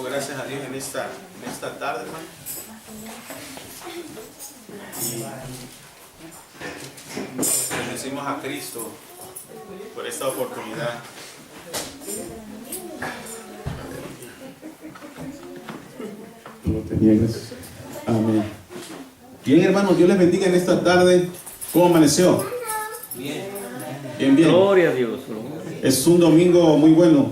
gracias a Dios en esta tarde, hermano. Y bendecimos a Cristo por esta oportunidad. No te niegues. Amén. Bien, hermanos, Dios les bendiga en esta tarde. ¿Cómo amaneció? Bien. Bien, bien. Gloria a Dios. Es un domingo muy bueno,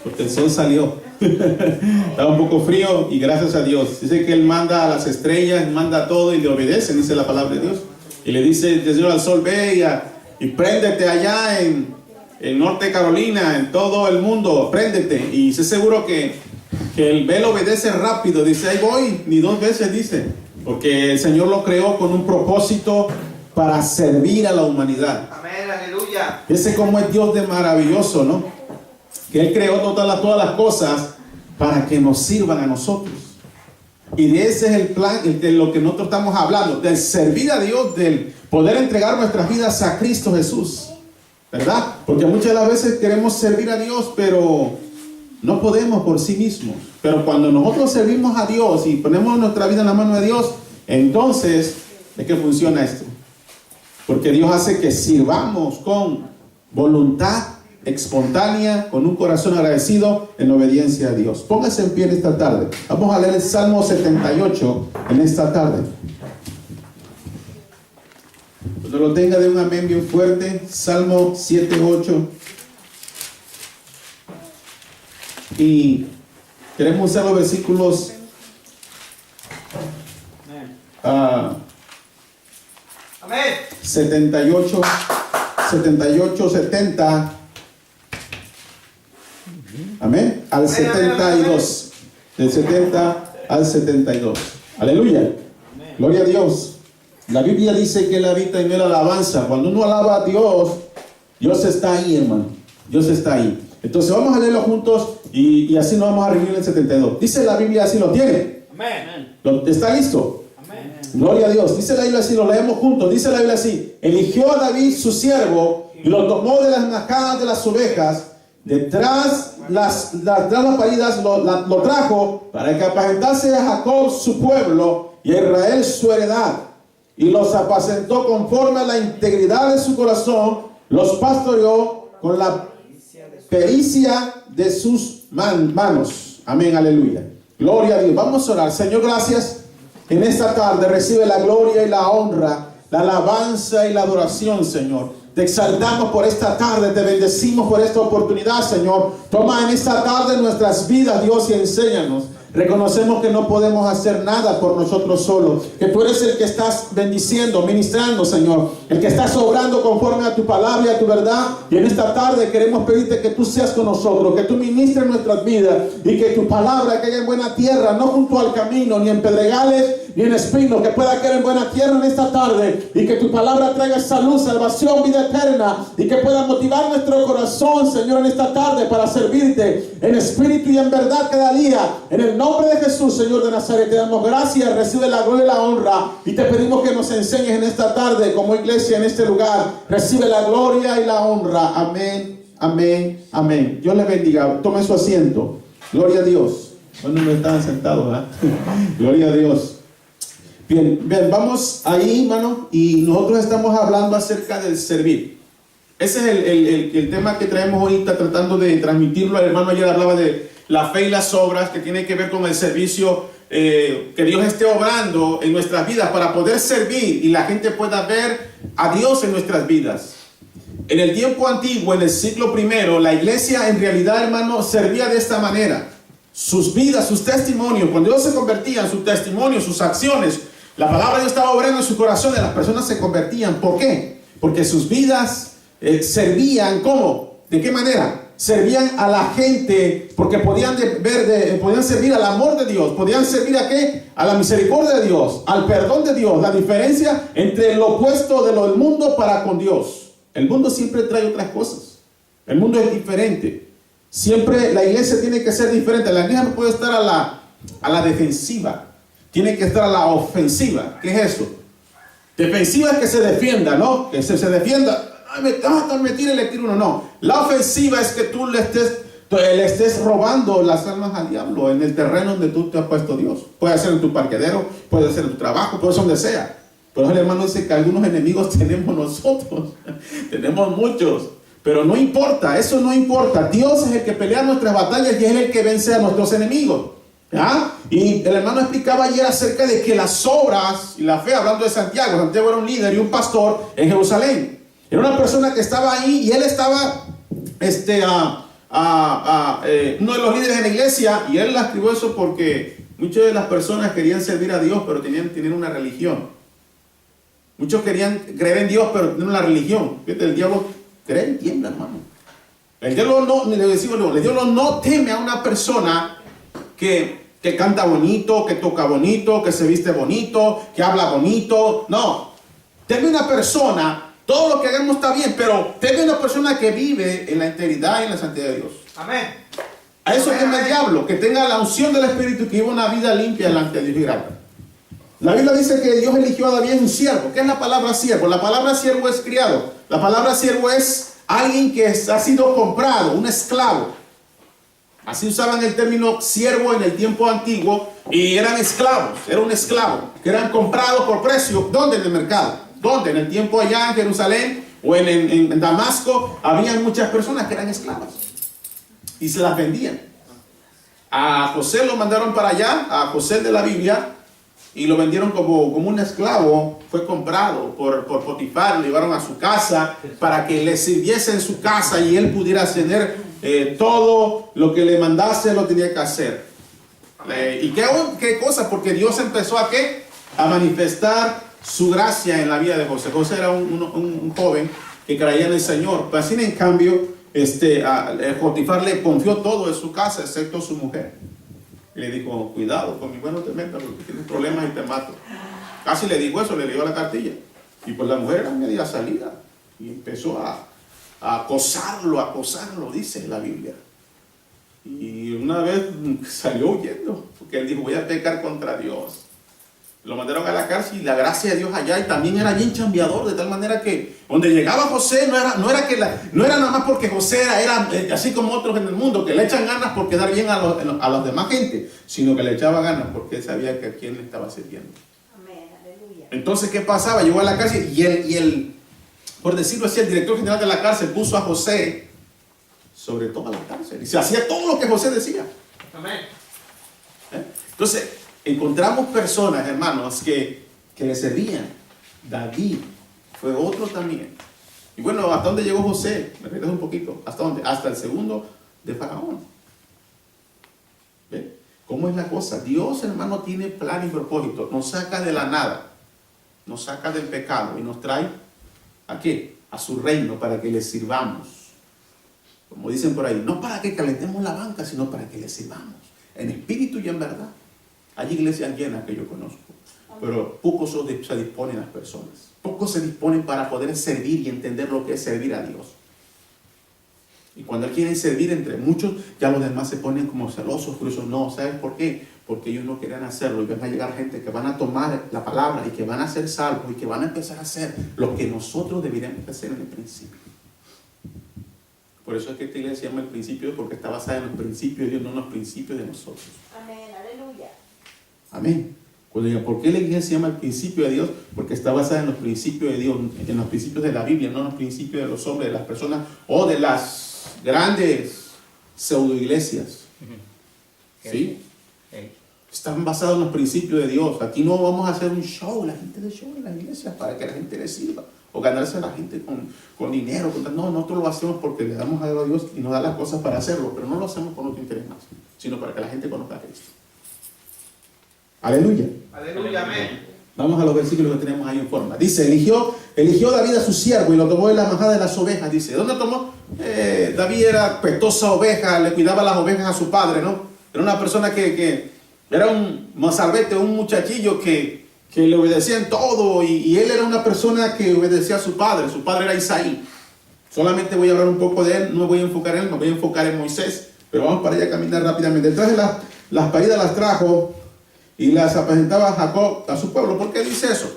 porque el sol salió. Estaba un poco frío y gracias a Dios. Dice que Él manda a las estrellas, manda a todo y le obedecen, dice la palabra de Dios. Y le dice el Señor al sol, ve y préndete allá en Norte de Carolina, en todo el mundo, préndete. Y sé seguro que el ve lo obedece rápido. Dice, ahí voy, ni dos veces dice. Porque el Señor lo creó con un propósito para servir a la humanidad. Amén, aleluya. Ese como es Dios de maravilloso, ¿no? Que Él creó todas las cosas para que nos sirvan a nosotros. Y de ese es el plan, de lo que nosotros estamos hablando, del servir a Dios, del poder entregar nuestras vidas a Cristo Jesús, ¿verdad? Porque muchas de las veces queremos servir a Dios, pero no podemos por sí mismos. Pero cuando nosotros servimos a Dios y ponemos nuestra vida en la mano de Dios, entonces es que funciona esto. Porque Dios hace que sirvamos con voluntad espontánea, con un corazón agradecido, en obediencia a Dios. Póngase en pie en esta tarde. Vamos a leer el Salmo 78 en esta tarde. Cuando lo tenga, de un amén bien fuerte. Salmo 7:8. Y queremos usar los versículos 78, 70. Amén. Al 72. Del 70 al 72. Aleluya. Gloria a Dios. La Biblia dice que Él habita en la alabanza. Cuando uno alaba a Dios, Dios está ahí, hermano. Dios está ahí. Entonces vamos a leerlo juntos y así nos vamos a reunir en el 72. Dice la Biblia así, ¿lo tiene? Amén. ¿Está listo? Amén. Gloria a Dios. Dice la Biblia así, lo leemos juntos. Dice la Biblia así: eligió a David su siervo y lo tomó de las majadas de las ovejas, detrás las paridas lo trajo para que apacentase a Jacob su pueblo y a Israel su heredad. Y los apacentó conforme a la integridad de su corazón, los pastoreó con la pericia de sus manos. Amén, aleluya. Gloria a Dios. Vamos a orar. Señor, gracias. En esta tarde recibe la gloria y la honra, la alabanza y la adoración, Señor. Te exaltamos por esta tarde, te bendecimos por esta oportunidad, Señor. Toma en esta tarde nuestras vidas, Dios, y enséñanos. Reconocemos que no podemos hacer nada por nosotros solos, que tú eres el que estás bendiciendo, ministrando, Señor, el que estás obrando conforme a tu palabra y a tu verdad. Y en esta tarde queremos pedirte que tú seas con nosotros, que tú ministres nuestras vidas y que tu palabra caiga en buena tierra, no junto al camino, ni en pedregales, ni en espinos, que pueda caer en buena tierra en esta tarde, y que tu palabra traiga salud, salvación, vida eterna, y que pueda motivar nuestro corazón, Señor, en esta tarde para servirte en espíritu y en verdad cada día. En el nombre de Jesús, Señor de Nazaret, te damos gracias, recibe la gloria y la honra, y te pedimos que nos enseñes en esta tarde como iglesia en este lugar. Recibe la gloria y la honra. Amén, amén, amén. Dios les bendiga. Tome su asiento. Gloria a Dios. Bueno, no estaban sentados, ¿verdad? Gloria a Dios. Bien, vamos ahí, hermano, y nosotros estamos hablando acerca del servir. Ese es el tema que traemos ahorita, tratando de transmitirlo. El hermano ayer hablaba de la fe y las obras, que tiene que ver con el servicio, que Dios esté obrando en nuestras vidas para poder servir y la gente pueda ver a Dios en nuestras vidas. En el tiempo antiguo, en el siglo primero, la iglesia en realidad, hermano, servía de esta manera. Sus vidas, sus testimonios, cuando ellos se convertían, sus testimonios, sus acciones, la palabra de Dios estaba obrando en su corazón y las personas se convertían. ¿Por qué? Porque sus vidas servían, ¿cómo? ¿De qué manera? Servían a la gente, porque podían servir al amor de Dios. ¿Podían servir a qué? A la misericordia de Dios, al perdón de Dios. La diferencia entre lo opuesto del mundo para con Dios. El mundo siempre trae otras cosas. El mundo es diferente. Siempre la iglesia tiene que ser diferente. La iglesia no puede estar a la defensiva. Tiene que estar a la ofensiva. ¿Qué es eso? Defensiva es que se defienda, ¿no? Que se defienda. Me tire, le tiro uno. No. La ofensiva es que tú le estés le estés robando las almas al diablo en el terreno donde tú te has puesto Dios. Puede ser en tu parquedero, puede ser en tu trabajo, puede ser donde sea. Pero el hermano dice que algunos enemigos tenemos nosotros. Tenemos muchos. Pero no importa, eso no importa. Dios es el que pelea nuestras batallas y es el que vence a nuestros enemigos. ¿Ya? Y el hermano explicaba ayer acerca de que las obras y la fe, hablando de Santiago. Santiago era un líder y un pastor en Jerusalén. Era una persona que estaba ahí y él estaba uno de los líderes de la iglesia, y él escribió eso porque muchas de las personas querían servir a Dios, pero tenían una religión. Muchos querían creer en Dios, pero tenían una religión. Fíjate, el diablo cree y tiembla, hermano. El diablo no teme a una persona que canta bonito, que toca bonito, que se viste bonito, que habla bonito. No, teme a una persona. Todo lo que hagamos está bien, pero teme a una persona que vive en la integridad y en la santidad de Dios. Amén. A eso teme el diablo, que tenga la unción del Espíritu y que viva una vida limpia delante de Dios y grata. La Biblia dice que Dios eligió a David un siervo. ¿Qué es la palabra siervo? La palabra siervo es criado. La palabra siervo es alguien que ha sido comprado, un esclavo. Así usaban el término siervo en el tiempo antiguo, y eran esclavos. Era un esclavo que eran comprados por precio. ¿Dónde? En el mercado. ¿Dónde? En el tiempo allá en Jerusalén o en Damasco había muchas personas que eran esclavas y se las vendían. A José lo mandaron para allá, a José de la Biblia, y lo vendieron como un esclavo. Fue comprado por Potifar, lo llevaron a su casa para que le sirviese en su casa y él pudiera tener todo lo que le mandase, lo tenía que hacer. ¿Y qué cosa? Porque Dios empezó a manifestar su gracia en la vida de José. José era un joven que creía en el Señor. Pero así, en cambio, Potifar le confió todo de su casa, excepto su mujer. Y le dijo: cuidado, con mi bueno te metas, porque tienes problemas y te mato. Casi le dijo eso, le dio la cartilla. Y pues la mujer era media salida y empezó a acosarlo, dice la Biblia. Y una vez salió huyendo, porque él dijo: voy a pecar contra Dios. Lo mandaron a la cárcel y la gracia de Dios allá, y también era bien chambeador, de tal manera que donde llegaba José no era nada más porque José era así como otros en el mundo, que le echan ganas por quedar bien a los demás gente, sino que le echaba ganas porque él sabía que a quién le estaba sirviendo. Amén, aleluya. Entonces, ¿qué pasaba? Llegó a la cárcel y el por decirlo así, el director general de la cárcel puso a José sobre toda la cárcel y se hacía todo lo que José decía. Amén. Entonces, encontramos personas, hermanos, que le servían. David fue otro también. Y bueno, ¿hasta dónde llegó José? Me regreso un poquito. ¿Hasta dónde? Hasta el segundo de Faraón. ¿Ve? ¿Cómo es la cosa? Dios, hermano, tiene plan y propósito. Nos saca de la nada. Nos saca del pecado y nos trae ¿a qué? A su reino, para que le sirvamos. Como dicen por ahí, no para que calentemos la banca, sino para que le sirvamos. En espíritu y en verdad. Hay iglesias llenas que yo conozco, pero pocos se disponen las personas. Pocos se disponen para poder servir y entender lo que es servir a Dios. Y cuando quieren servir entre muchos, ya los demás se ponen como celosos, curiosos. No, ¿sabes por qué? Porque ellos no querían hacerlo, y van a llegar gente que van a tomar la palabra y que van a ser salvos y que van a empezar a hacer lo que nosotros deberíamos hacer en el principio. Por eso es que esta iglesia se llama el principio, porque está basada en los principios de Dios, no en los principios de nosotros. Amén, aleluya. Amén. Cuando diga, ¿por qué la iglesia se llama el principio de Dios? Porque está basada en los principios de Dios, en los principios de la Biblia, no en los principios de los hombres, de las personas o de las grandes pseudo iglesias. ¿Sí? Están basados en los principios de Dios. Aquí no vamos a hacer un show, la gente de show en las iglesias para que la gente le sirva o ganarse a la gente con dinero. No, nosotros lo hacemos porque le damos a Dios y nos da las cosas para hacerlo, pero no lo hacemos por nuestro interés más, sino para que la gente conozca a Cristo. Aleluya. Aleluya, amén. Vamos a los versículos que tenemos ahí en forma. Dice, eligió David a su siervo y lo tomó de la manada de las ovejas. Dice, ¿dónde tomó? David era petosa oveja, le cuidaba las ovejas a su padre, ¿no? Era una persona que era un mozalbete, un muchachillo que le obedecía en todo, y él era una persona que obedecía a su padre. Su padre era Isaí. Solamente voy a hablar un poco de él, no me voy a enfocar en él, me voy a enfocar en Moisés, pero vamos para allá a caminar rápidamente. Detrás de las paridas las trajo y las apacentaba Jacob a su pueblo. ¿Por qué dice eso?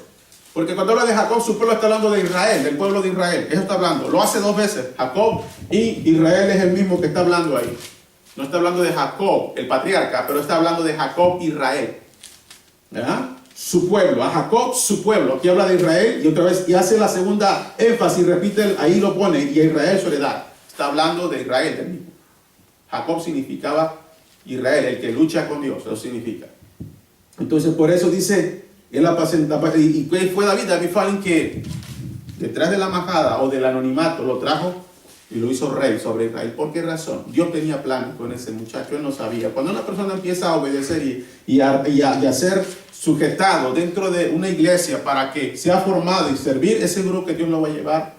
Porque cuando habla de Jacob, su pueblo está hablando de Israel, del pueblo de Israel. Eso está hablando. Lo hace dos veces. Jacob y Israel es el mismo que está hablando ahí. No está hablando de Jacob, el patriarca, pero está hablando de Jacob, Israel. ¿Verdad? Su pueblo, a Jacob, su pueblo. Aquí habla de Israel y otra vez, y hace la segunda énfasis, repite, ahí lo pone, y a Israel su heredad. Está hablando de Israel del mismo. Jacob significaba Israel, el que lucha con Dios, eso significa. Entonces, por eso dice, él apacentaba, y fue David fue alguien que detrás de la majada o del anonimato lo trajo y lo hizo rey sobre Israel. ¿Por qué razón? Dios tenía planes con ese muchacho, él no sabía. Cuando una persona empieza a obedecer y a ser sujetado dentro de una iglesia para que sea formado y servir, ese seguro que Dios lo va a llevar.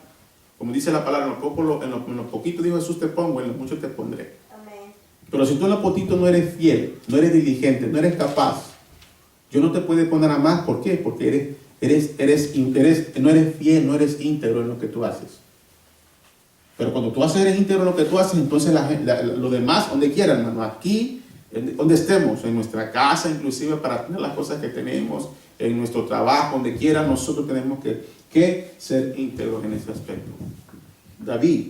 Como dice la palabra, en lo poquito dijo Jesús te pongo, en lo mucho te pondré. Amén. Pero si tú en lo poquito no eres fiel, no eres diligente, no eres capaz, yo no te puedo poner a más. ¿Por qué? Porque no eres fiel, no eres íntegro en lo que tú haces. Pero cuando tú eres íntegro en lo que tú haces, entonces lo demás, donde quiera, hermano, aquí, donde estemos, en nuestra casa, inclusive para tener las cosas que tenemos, en nuestro trabajo, donde quiera, nosotros tenemos que ser íntegros en ese aspecto. David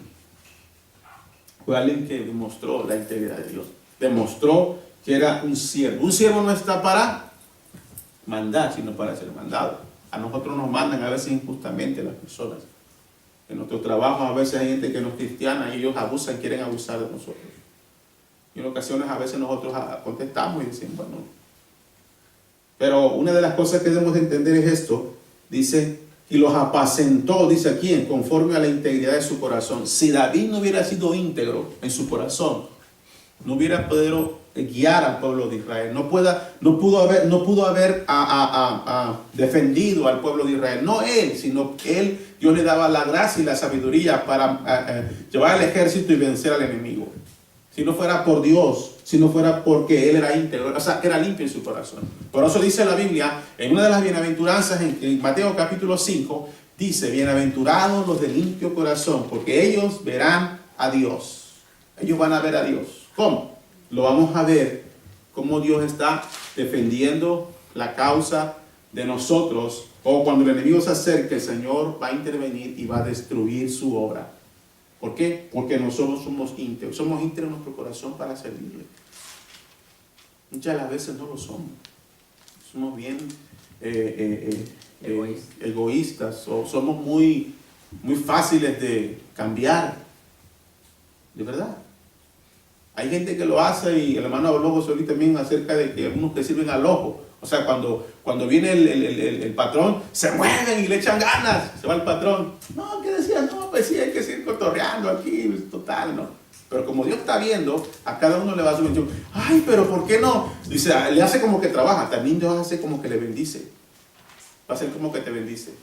fue alguien que demostró la integridad de Dios. Demostró que era un siervo. Un siervo no está para mandar, sino para ser mandado. A nosotros nos mandan a veces injustamente las personas. En nuestro trabajo a veces hay gente que no es cristiana y ellos abusan, quieren abusar de nosotros. Y en ocasiones a veces nosotros contestamos y decimos, bueno. Pero una de las cosas que debemos de entender es esto. Dice, y los apacentó, dice aquí, conforme a la integridad de su corazón. Si David no hubiera sido íntegro en su corazón, no hubiera podido guiar al pueblo de Israel. No pudo haber defendido al pueblo de Israel. No él, sino él, Dios le daba la gracia y la sabiduría para llevar al ejército y vencer al enemigo. Si no fuera por Dios, si no fuera porque él era íntegro, o sea, era limpio en su corazón. Por eso dice la Biblia, en una de las bienaventuranzas, en Mateo capítulo 5, dice, bienaventurados los de limpio corazón, porque ellos verán a Dios. Ellos van a ver a Dios. ¿Cómo? Lo vamos a ver cómo Dios está defendiendo la causa de nosotros, o cuando el enemigo se acerque, el Señor va a intervenir y va a destruir su obra. ¿Por qué? Porque nosotros somos íntegros en nuestro corazón para servirle. Muchas de las veces no lo somos. Somos bien egoístas, o somos muy fáciles de cambiar. De verdad. Hay gente que lo hace, y el hermano habló José Luis también acerca de que algunos que sirven al ojo. O sea, cuando viene el patrón, se mueven y le echan ganas. Se va el patrón. No, ¿qué decía? No, pues sí, hay que seguir cotorreando aquí, total, ¿no? Pero como Dios está viendo, a cada uno le va a su bendición. Ay, pero ¿por qué no? Dice, le hace como que trabaja. También Dios hace como que le bendice. Va a ser como que te bendice.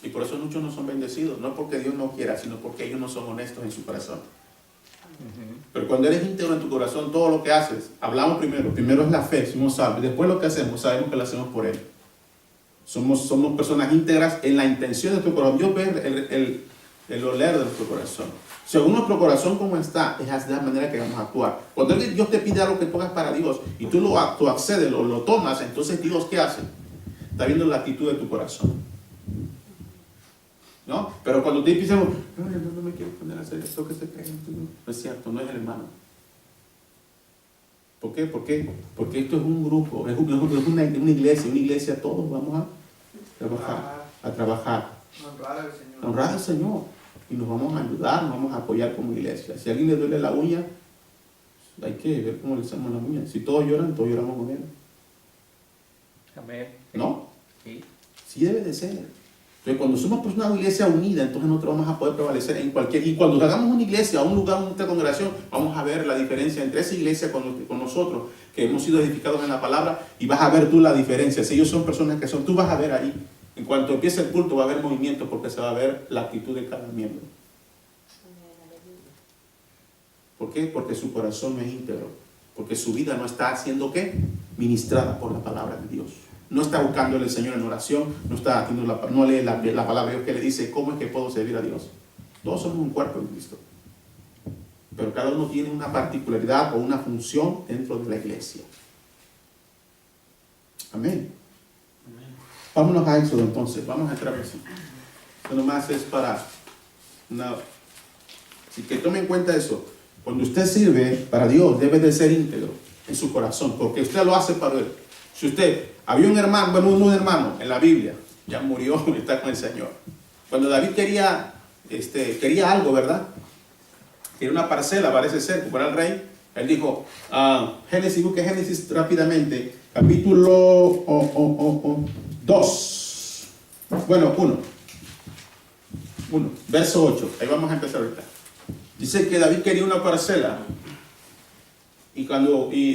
Y por eso muchos no son bendecidos. No porque Dios no quiera, sino porque ellos no son honestos en su corazón. Pero cuando eres íntegro en tu corazón, todo lo que haces, hablamos primero es la fe, somos salvos, y después lo que hacemos, sabemos que lo hacemos por Él. Somos personas íntegras en la intención de tu corazón. Dios ve el oler de nuestro corazón. Según nuestro corazón como está, es de la manera que vamos a actuar. Cuando Dios te pide algo que tú hagas para Dios, y tú accedes, lo tomas, entonces Dios, ¿qué hace? Está viendo la actitud de tu corazón. ¿No? Pero cuando te empiezan, no me quiero poner a hacer esto que se cree, no es cierto, no es el hermano. ¿Por qué? Porque esto es un grupo, es una iglesia, todos vamos a trabajar, a honrar al Señor, y nos vamos a ayudar, nos vamos a apoyar como iglesia. Si a alguien le duele la uña, hay que ver cómo le hacemos la uña. Si todos lloran, todos lloramos con él. Amén. ¿No? Sí. Sí debe de ser. Entonces, cuando somos una iglesia unida, entonces nosotros vamos a poder prevalecer en cualquier... Y cuando hagamos una iglesia, un lugar, una congregación, vamos a ver la diferencia entre esa iglesia con nosotros, que hemos sido edificados en la palabra, y vas a ver tú la diferencia. Si ellos son personas que tú vas a ver ahí. En cuanto empiece el culto, va a haber movimiento, porque se va a ver la actitud de cada miembro. ¿Por qué? Porque su corazón no es íntegro. Porque su vida no está siendo, ¿qué? Ministrada por la palabra de Dios. No está buscándole al Señor en oración, no lee la palabra de Dios que le dice cómo es que puedo servir a Dios. Todos somos un cuerpo en Cristo. Pero cada uno tiene una particularidad o una función dentro de la iglesia. Amén. Vámonos a Éxodo entonces, vamos a entrar así. Esto nomás es para así que tome en cuenta eso. Cuando usted sirve para Dios, debe de ser íntegro en su corazón, porque usted lo hace para Él. Si usted, había un hermano, bueno, un hermano en la Biblia, ya murió y está con el Señor. Cuando David quería algo, ¿verdad? Quería una parcela, parece ser, como era el rey. Él dijo, Génesis, busque Génesis rápidamente, capítulo 2. Bueno, 1, verso 8. Ahí vamos a empezar ahorita. Dice que David quería una parcela. Y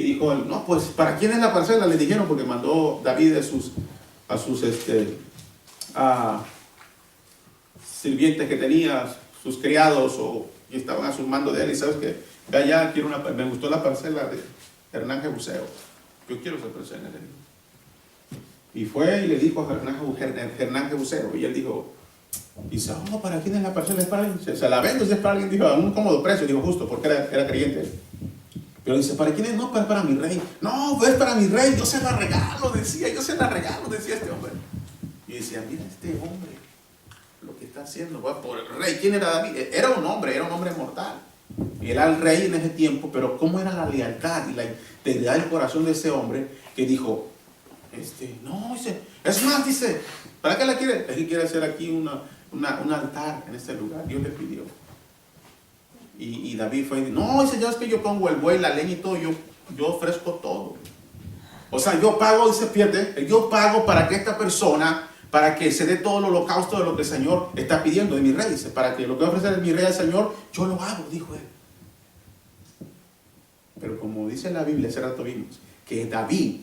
dijo, no, pues, ¿para quién es la parcela? Le dijeron, porque mandó David a sus sirvientes que tenía, sus criados, y estaban a su mando de él. Y sabes que allá quiero me gustó la parcela de Hernán Jebuseo. Yo quiero esa parcela. Y fue y le dijo a Hernán Jebuseo. Y él dijo, dice, ¿para quién es la parcela? Es para alguien. Se la vendo, es para alguien. Dijo, a un cómodo precio. Dijo, justo, porque era creyente. Pero dice, ¿para quién es? No, para mi rey. No, pues es para mi rey. Yo se la regalo, decía este hombre. Y decía, mira este hombre, lo que está haciendo, por el rey. ¿Quién era David? Era un hombre mortal. Y era el rey en ese tiempo, pero ¿cómo era la lealtad y la integridad del corazón de ese hombre que dijo, no, dice, es más, dice, ¿para qué la quiere? Él quiere hacer aquí un altar en este lugar. Dios le pidió. Y David fue y dijo, no, dice, ya es que yo pongo el buey, la leña y todo, yo ofrezco todo. O sea, yo pago, dice, fíjate, yo pago para que esta persona, para que se dé todo el holocausto de lo que el Señor está pidiendo de mi rey. Dice, para que lo que va a ofrecer mi rey al Señor, yo lo hago, dijo él. Pero como dice la Biblia, hace rato vimos, que David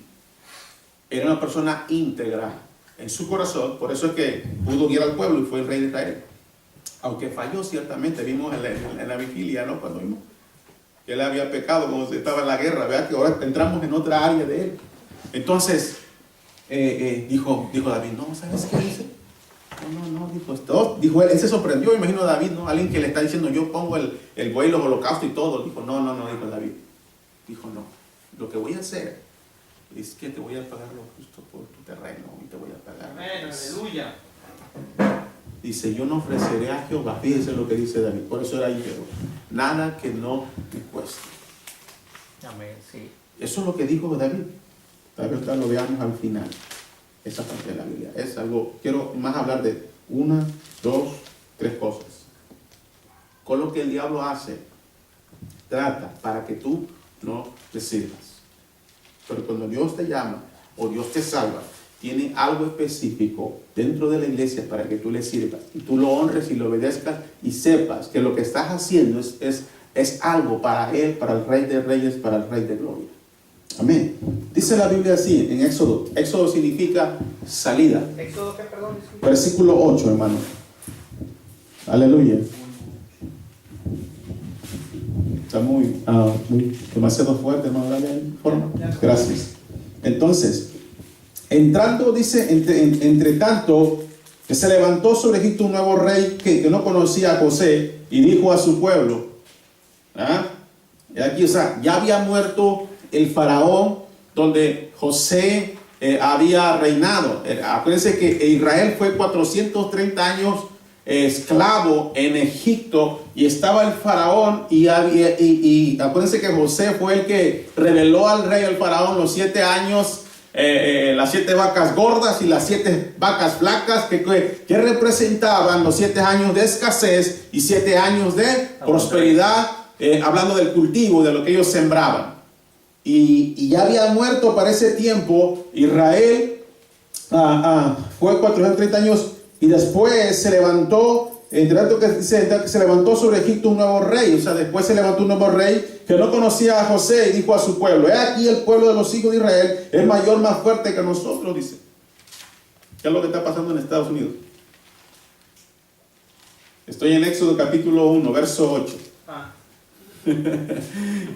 era una persona íntegra en su corazón, por eso es que pudo guiar al pueblo y fue el rey de Israel. Aunque falló ciertamente, vimos en la vigilia, ¿no? Cuando vimos que él había pecado cuando estaba en la guerra, ¿verdad? Que ahora entramos en otra área de él. Entonces, dijo David, no, ¿sabes qué dice? No, dijo él se sorprendió, imagino a David, ¿no? Alguien que le está diciendo, yo pongo el buey, los holocaustos y todo. Dijo, no, dijo David. Dijo, no, lo que voy a hacer es que te voy a pagar lo justo por tu terreno y te voy a pagar. Amén, aleluya. Dice, yo no ofreceré a Jehová. Fíjense lo que dice David. Por eso era íntegro. Nada que no me cueste. Amén, sí. Eso es lo que dijo David. Tal vez lo veamos al final. Esa parte de la Biblia. Es algo, quiero más hablar de 1, 2, 3 cosas. Con lo que el diablo hace, trata para que tú no te sirvas. Pero cuando Dios te llama o Dios te salva, tiene algo específico dentro de la iglesia para que tú le sirvas y tú lo honres y lo obedezcas y sepas que lo que estás haciendo es algo para Él, para el Rey de Reyes, para el Rey de Gloria. Amén. Dice la Biblia así en Éxodo. Éxodo significa salida. ¿Éxodo qué, perdón? Versículo 8, hermano. Aleluya. Está muy demasiado fuerte, hermano. Gracias. Entonces, entrando, dice, entre tanto, que se levantó sobre Egipto un nuevo rey que no conocía a José y dijo a su pueblo, y aquí, o sea, ya había muerto el faraón donde José había reinado. Acuérdense que Israel fue 430 años esclavo en Egipto y estaba el faraón y acuérdense que José fue el que reveló al rey, al faraón, los 7 años, las 7 vacas gordas y las 7 vacas flacas que representaban los 7 años de escasez y 7 años de prosperidad, hablando del cultivo, de lo que ellos sembraban. Y ya había muerto para ese tiempo Israel, fue 430 años y después se levantó, entre tanto que se levantó sobre Egipto un nuevo rey, o sea, después se levantó un nuevo rey que no conocía a José y dijo a su pueblo, aquí el pueblo de los hijos de Israel es mayor, más fuerte que nosotros, dice. ¿Qué es lo que está pasando en Estados Unidos? Estoy en Éxodo capítulo 1, verso 8.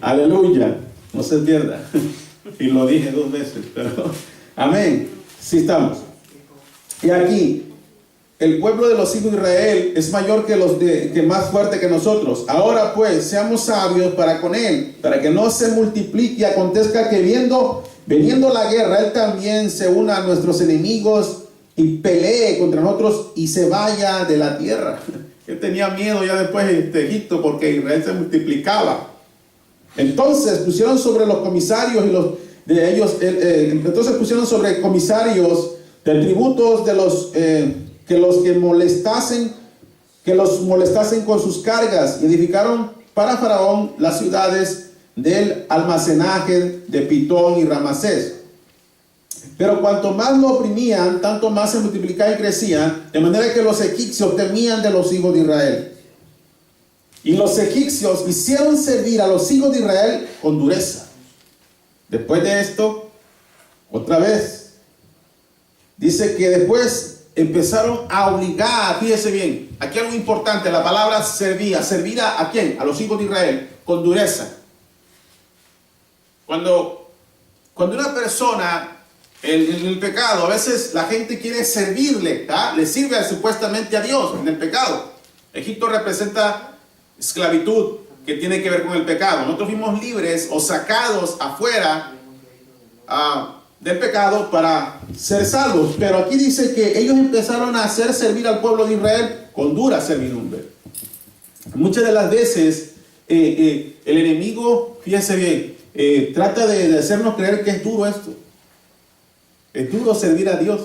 Aleluya, no se pierda. Y lo dije 2 veces, pero amén. Sí estamos. Y aquí, el pueblo de los hijos de Israel es mayor que más fuerte que nosotros. Ahora pues, seamos sabios para con él, para que no se multiplique y acontezca que veniendo la guerra, él también se una a nuestros enemigos y pelee contra nosotros y se vaya de la tierra. Él tenía miedo ya después de Egipto porque Israel se multiplicaba. Entonces pusieron sobre los comisarios y los de ellos, entonces pusieron sobre comisarios de tributos de que los molestasen con sus cargas, y edificaron para Faraón las ciudades del almacenaje de Pitón y Ramasés. Pero cuanto más lo oprimían, tanto más se multiplicaba y crecía, de manera que los egipcios temían de los hijos de Israel. Y los egipcios hicieron servir a los hijos de Israel con dureza. Después de esto, otra vez, dice que después empezaron a obligar, fíjese bien, aquí algo importante, la palabra servía, servir a quién, a los hijos de Israel, con dureza. Cuando una persona en el pecado, a veces la gente quiere servirle, ¿tá? Le sirve supuestamente a Dios en el pecado. Egipto representa esclavitud que tiene que ver con el pecado. Nosotros fuimos libres o sacados afuera del pecado para ser salvos, pero aquí dice que ellos empezaron a hacer servir al pueblo de Israel con dura servidumbre. Muchas de las veces el enemigo, fíjense bien, trata de hacernos creer que es duro esto. Es duro servir a Dios.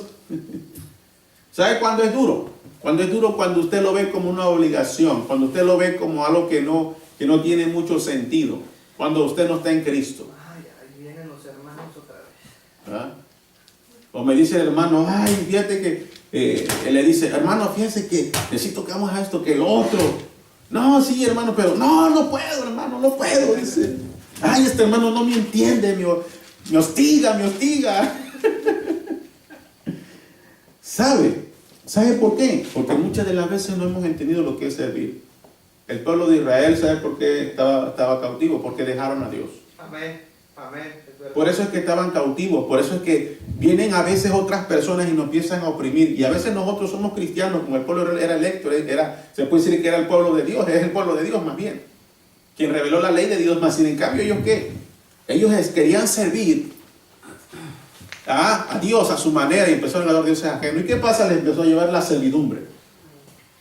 ¿Sabe cuándo es duro? Cuando es duro, cuando usted lo ve como una obligación, cuando usted lo ve como algo que no tiene mucho sentido, cuando usted no está en Cristo. Ay, ahí vienen los hermanos otra vez. ¿Ah? O me dice el hermano, ay, fíjate que, él le dice, hermano, fíjese que necesito que hagamos esto, que lo otro. No, sí, hermano, pero no puedo, hermano, no puedo. Dice, ay, este hermano no me entiende, me hostiga. ¿Sabe por qué? Porque muchas de las veces no hemos entendido lo que es servir. El pueblo de Israel, ¿sabe por qué estaba cautivo? Porque dejaron a Dios. Amén, amén. Por eso es que estaban cautivos, por eso es que vienen a veces otras personas y nos empiezan a oprimir. Y a veces nosotros somos cristianos, como el pueblo era electo, se puede decir que era el pueblo de Dios, es el pueblo de Dios más bien. Quien reveló la ley de Dios, más sin en cambio, ¿ellos qué? Ellos querían servir a Dios a su manera y empezaron a dar dioses ajenos. ¿Y qué pasa? Les empezó a llevar la servidumbre.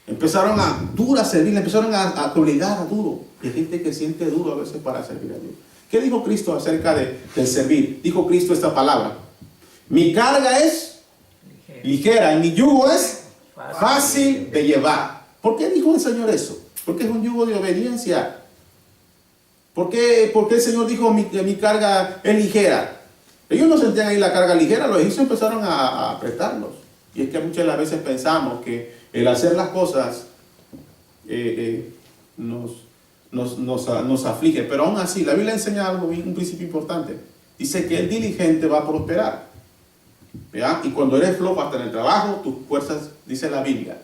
Empezaron a dura servir, empezaron a obligar a duro. Y hay gente que siente duro a veces para servir a Dios. ¿Qué dijo Cristo acerca del servir? Dijo Cristo esta palabra: mi carga es ligera y mi yugo es fácil de llevar. ¿Por qué dijo el Señor eso? Porque es un yugo de obediencia. ¿Por qué el Señor dijo mi carga es ligera? Ellos no sentían ahí la carga ligera, los egipcios empezaron a apretarlos. Y es que muchas de las veces pensamos que el hacer las cosas nos aflige, pero aún así la Biblia enseña algo, un principio importante. Dice que el diligente va a prosperar. ¿Ya? Y cuando eres flojo hasta en el trabajo, tus fuerzas, dice la Biblia,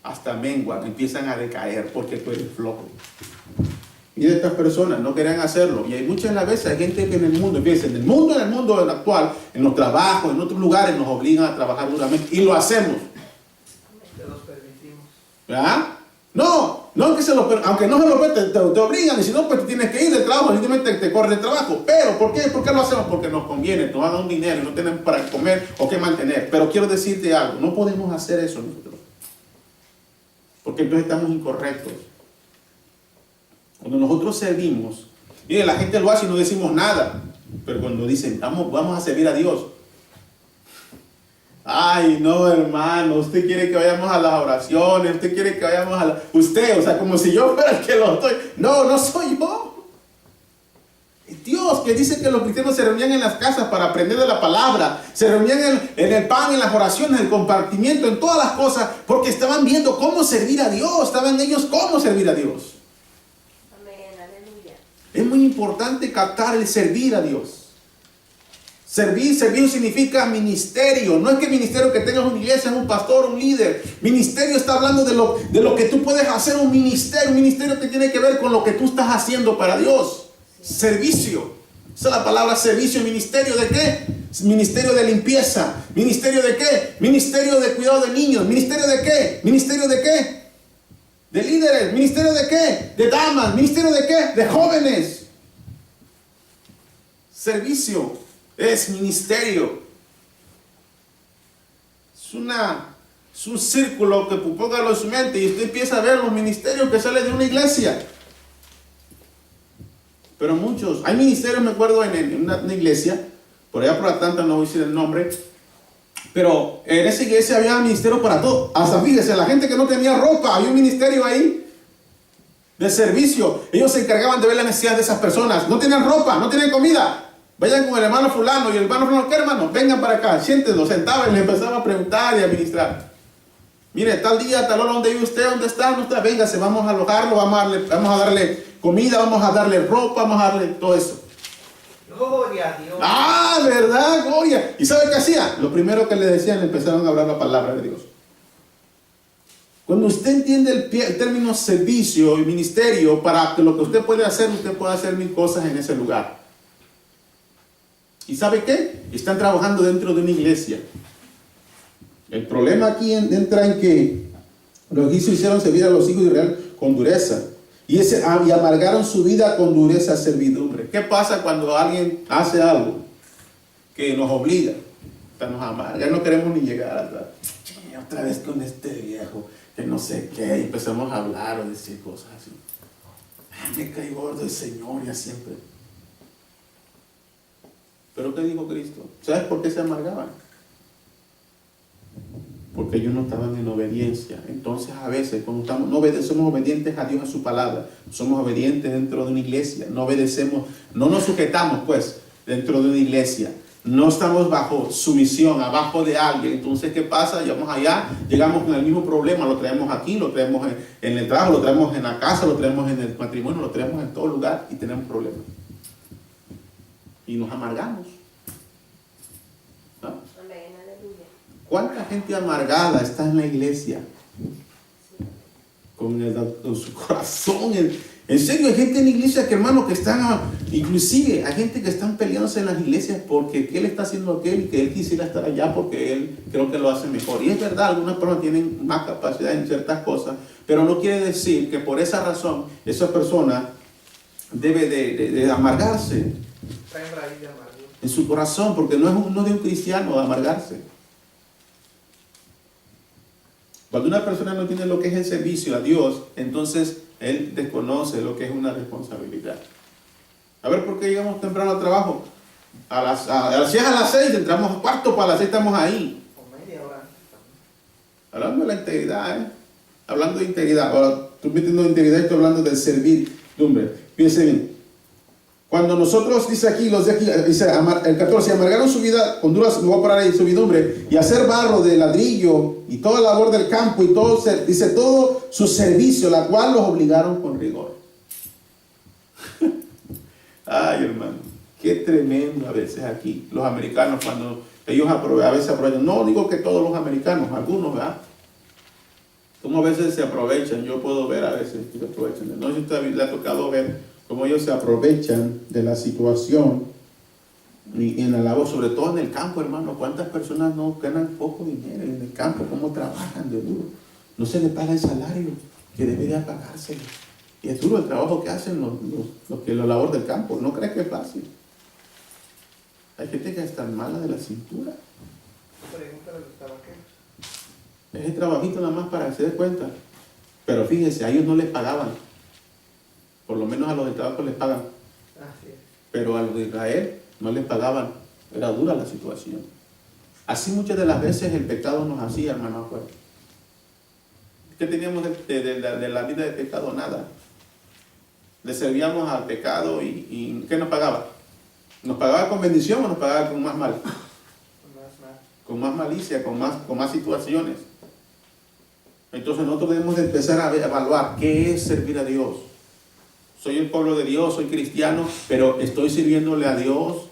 hasta menguan, empiezan a decaer porque tú eres flojo. Y de estas personas no querían hacerlo. Y hay muchas de las veces hay gente que en el mundo, fíjense, en el mundo actual, en los trabajos, en otros lugares, nos obligan a trabajar duramente y lo hacemos. Te los permitimos. ¿Ya? No que aunque no se lo permitan, te obligan, y si no, pues tú tienes que ir del trabajo, simplemente te corre el trabajo. Pero, ¿por qué? ¿Por qué lo hacemos? Porque nos conviene, nos dan un dinero y no tenemos para comer o que mantener. Pero quiero decirte algo, no podemos hacer eso nosotros. Porque entonces estamos incorrectos. Cuando nosotros servimos, mire, la gente lo hace y no decimos nada. Pero cuando dicen, vamos a servir a Dios. Ay, no, hermano, usted quiere que vayamos a las oraciones, usted quiere que vayamos a usted, o sea, como si yo fuera el que lo estoy. No soy yo. Dios, que dice que los cristianos se reunían en las casas para aprender de la palabra, se reunían en el pan, en las oraciones, en el compartimiento, en todas las cosas, porque estaban viendo cómo servir a Dios, estaban ellos cómo servir a Dios. Amén, aleluya. Es muy importante captar el servir a Dios. Servir significa ministerio. No es que ministerio que tengas una iglesia, un pastor, un líder. Ministerio está hablando de lo que tú puedes hacer, un ministerio que tiene que ver con lo que tú estás haciendo para Dios. Sí. Servicio. Esa es la palabra servicio. ¿Ministerio de qué? Ministerio de limpieza. ¿Ministerio de qué? Ministerio de cuidado de niños. ¿Ministerio de qué? ¿Ministerio de qué? De líderes. ¿Ministerio de qué? De damas. ¿Ministerio de qué? De jóvenes. Servicio es ministerio. Es un círculo que póngalo en su mente y usted empieza a ver los ministerios que salen de una iglesia. Pero muchos, hay ministerios, me acuerdo en una iglesia, por allá por Atlanta, no voy a decir el nombre, pero en esa iglesia había ministerio para todo. Hasta fíjese, la gente que no tenía ropa, había un ministerio ahí de servicio. Ellos se encargaban de ver la necesidad de esas personas. No tenían ropa, no tenían comida. Vayan con el hermano fulano, y el hermano fulano, ¿qué hermano? Vengan para acá, siéntenlo, sentaban y le empezaban a preguntar y a administrar. Mire, tal día, tal hora, ¿dónde vive usted? ¿Dónde está? ¿Dónde está? Véngase, vamos a alojarlo, vamos a darle comida, vamos a darle ropa, vamos a darle todo eso. Gloria a Dios. Ah, ¿verdad? Gloria. ¿Y sabe qué hacía? Lo primero que le decían, le empezaron a hablar la palabra de Dios. Cuando usted entiende el término servicio y ministerio, para que lo que usted puede hacer mil cosas en ese lugar. ¿Y sabe qué? Están trabajando dentro de una iglesia. El problema aquí entra en que los egipcios hicieron servir a los hijos de Israel con dureza. Y amargaron su vida con dureza, servidumbre. ¿Qué pasa cuando alguien hace algo que nos obliga? Nos amarga, ya no queremos ni llegar atrás. Otra vez con este viejo, que no sé qué, y empezamos a hablar o decir cosas así. Me cae gordo el Señor ya siempre. ¿Pero qué dijo Cristo? ¿Sabes por qué se amargaban? Porque ellos no estaban en obediencia. Entonces a veces cuando somos obedientes a Dios, a su palabra, somos obedientes dentro de una iglesia, no obedecemos, no nos sujetamos pues dentro de una iglesia, no estamos bajo sumisión, abajo de alguien. Entonces ¿qué pasa? Llegamos allá, llegamos con el mismo problema, lo traemos aquí, lo traemos en el trabajo, lo traemos en la casa, lo traemos en el matrimonio, lo traemos en todo lugar y tenemos problemas. Y nos amargamos. ¿No? Amén, aleluya. ¿Cuánta gente amargada está en la iglesia? Con su corazón. En serio, hay gente en la iglesia que, hermano, que están, inclusive hay gente que están peleándose en las iglesias porque ¿qué le está haciendo aquel? Y que él quisiera estar allá porque él creo que lo hace mejor. Y es verdad, algunas personas tienen más capacidad en ciertas cosas, pero no quiere decir que por esa razón esa persona debe de amargarse Está en raíz de amargura. en su corazón, porque no es de un cristiano amargarse. Cuando una persona no tiene lo que es el servicio a Dios, entonces él desconoce lo que es una responsabilidad. A ver, ¿por qué llegamos temprano al trabajo? A las 6 entramos cuarto para las 6, estamos ahí. O media hora. Hablando de la integridad, hablando de integridad. Ahora, tú metiendo integridad y estoy hablando del servidumbre. Fíjense bien. Cuando nosotros, dice aquí, dice el 14, amargaron su vida con duras, me voy a parar ahí, servidumbre, y hacer barro de ladrillo, y toda la labor del campo, y todo, dice, todo su servicio, la cual los obligaron con rigor. Ay, hermano, qué tremendo a veces aquí. Los americanos, cuando ellos a veces aprovechan, no digo que todos los americanos, algunos, ¿verdad? Como a veces se aprovechan, yo puedo ver a veces que se aprovechan. No sé si usted le ha tocado ver cómo ellos se aprovechan de la situación y en la labor, sobre todo en el campo, hermano. ¿Cuántas personas no ganan poco dinero en el campo? ¿Cómo trabajan de duro? No se les paga el salario que debería pagárselo. Y es duro el trabajo que hacen los que la labor del campo. ¿No crees que es fácil? Hay gente que está mala de la cintura. Pregúntale a los tabaqueros. Es el trabajito nada más para que se dé cuenta. Pero fíjense, a ellos no les pagaban. Por lo menos a los de trabajo les pagan. Así es. Pero a los de Israel no les pagaban. Era dura la situación. Así muchas de las veces el pecado nos hacía, hermano. ¿Qué teníamos de la vida de pecado? Nada. Le servíamos al pecado y ¿qué nos pagaba? ¿Nos pagaba con bendición o nos pagaba con más mal? Con más malicia, con más situaciones. Entonces nosotros debemos de empezar a evaluar qué es servir a Dios. Soy el pueblo de Dios, soy cristiano, pero estoy sirviéndole a Dios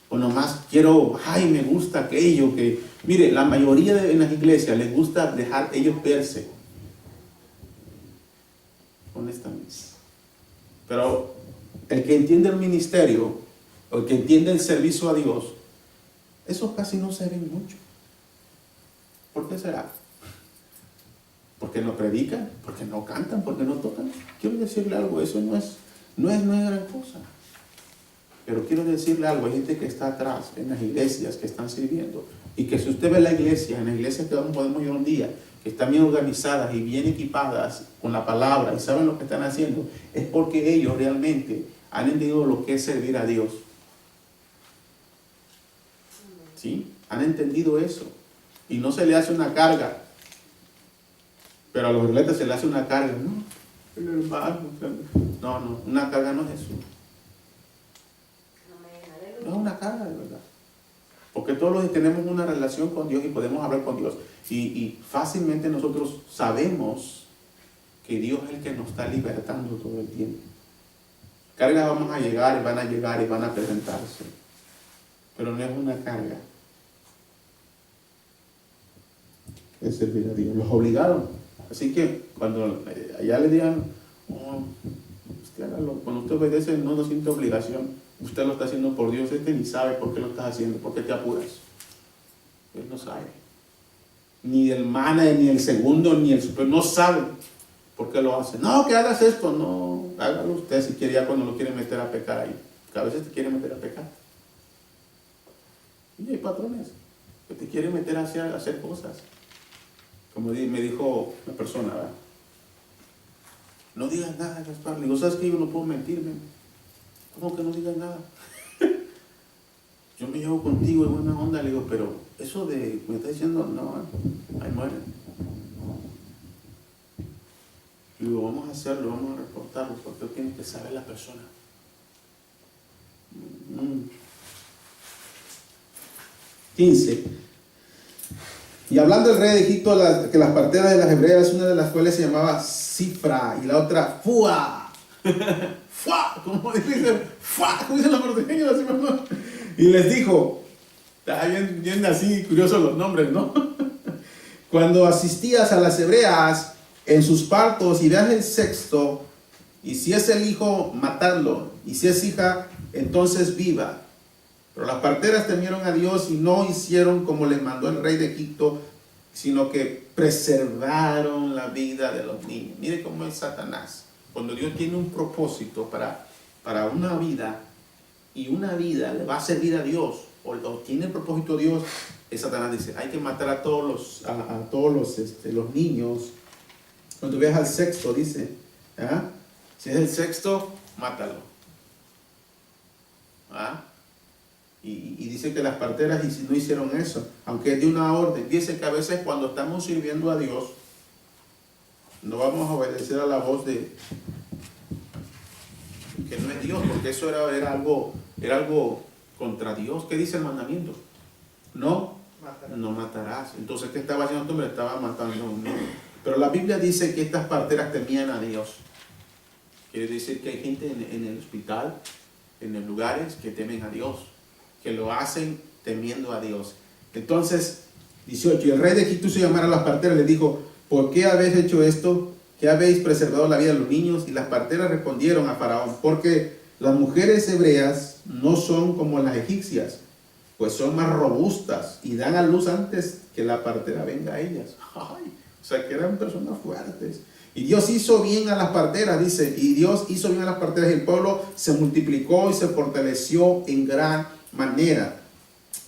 o nomás quiero, me gusta aquello que... Mire, la mayoría en las iglesias les gusta dejar ellos verse. Honestamente. Pero el que entiende el ministerio, o el que entiende el servicio a Dios, esos casi no se ven mucho. ¿Por qué será? Porque no predican, porque no cantan, porque no tocan. Quiero decirle algo, eso no es gran cosa. Pero quiero decirle algo, hay gente que está atrás en las iglesias que están sirviendo. Y que si usted ve la iglesia, en las iglesias que podemos ir un día, que están bien organizadas y bien equipadas con la palabra y saben lo que están haciendo, es porque ellos realmente han entendido lo que es servir a Dios. ¿Sí? Han entendido eso. Y no se le hace una carga. Pero a los israelitas se le hace una carga. No, el hermano. No, una carga no es eso. Amén, No es aleluya. una carga, de verdad. Porque todos los que tenemos una relación con Dios y podemos hablar con Dios. Y fácilmente nosotros sabemos que Dios es el que nos está libertando todo el tiempo. Cargas vamos a llegar y van a presentarse. Pero no es una carga. Es servir a Dios. Los obligaron. Así que cuando allá le digan, oh, usted hágalo. Cuando usted obedece no siente obligación. Usted lo está haciendo por Dios. Ni sabe por qué lo estás haciendo. ¿Por qué te apuras? Él no sabe. Ni el manager, ni el segundo, ni el super. No sabe por qué lo hace. No, que hagas esto. No, hágalo usted si quiere, ya cuando lo quiere meter a pecar ahí. Que a veces te quiere meter a pecar. Y hay patrones que te quieren meter a hacer cosas. Como me dijo una persona, ¿verdad? No digas nada, Gaspar. Le digo, ¿sabes qué? Yo no puedo mentirme. ¿Cómo que no digas nada? Yo me llevo contigo de buena onda. Le digo, pero eso de me está diciendo, no, ahí muere. Le digo, vamos a hacerlo, vamos a reportarlo, porque tiene que saber la persona. 15. Y hablando del rey de Egipto, que las parteras de las hebreas, una de las cuales se llamaba Cifra y la otra Fua. Fua, como dicen, Fua, como dicen los porteños, así, ¿no? Y les dijo, está bien así, curiosos los nombres, ¿no? Cuando asistías a las hebreas en sus partos y veas el sexto, y si es el hijo, matadlo, y si es hija, entonces viva. Pero las parteras temieron a Dios y no hicieron como les mandó el rey de Egipto, sino que preservaron la vida de los niños. Mire cómo es Satanás. Cuando Dios tiene un propósito para una vida, y una vida le va a servir a Dios, o tiene el propósito de Dios, Satanás dice, hay que matar a todos los niños. Cuando veas al sexto, dice, ¿ah? Si es el sexto, mátalo. ¿Ah? Y dice que las parteras no hicieron eso, aunque es de una orden. Dice que a veces cuando estamos sirviendo a Dios, no vamos a obedecer a la voz de que no es Dios, porque eso era algo contra Dios. ¿Qué dice el mandamiento? No matarás. Entonces, ¿qué estaba haciendo este hombre? Estaba matando a un niño. Pero la Biblia dice que estas parteras temían a Dios. Quiere decir que hay gente en el hospital, en los lugares, que temen a Dios, que lo hacen temiendo a Dios. Entonces, 18, y el rey de Egipto hizo llamar a las parteras, le dijo, ¿por qué habéis hecho esto? ¿Qué habéis preservado la vida de los niños? Y las parteras respondieron a Faraón, porque las mujeres hebreas no son como las egipcias, pues son más robustas y dan a luz antes que la partera venga a ellas. Ay, o sea que eran personas fuertes. Y Dios hizo bien a las parteras, dice, y Dios hizo bien a las parteras, y el pueblo se multiplicó y se fortaleció en gran manera.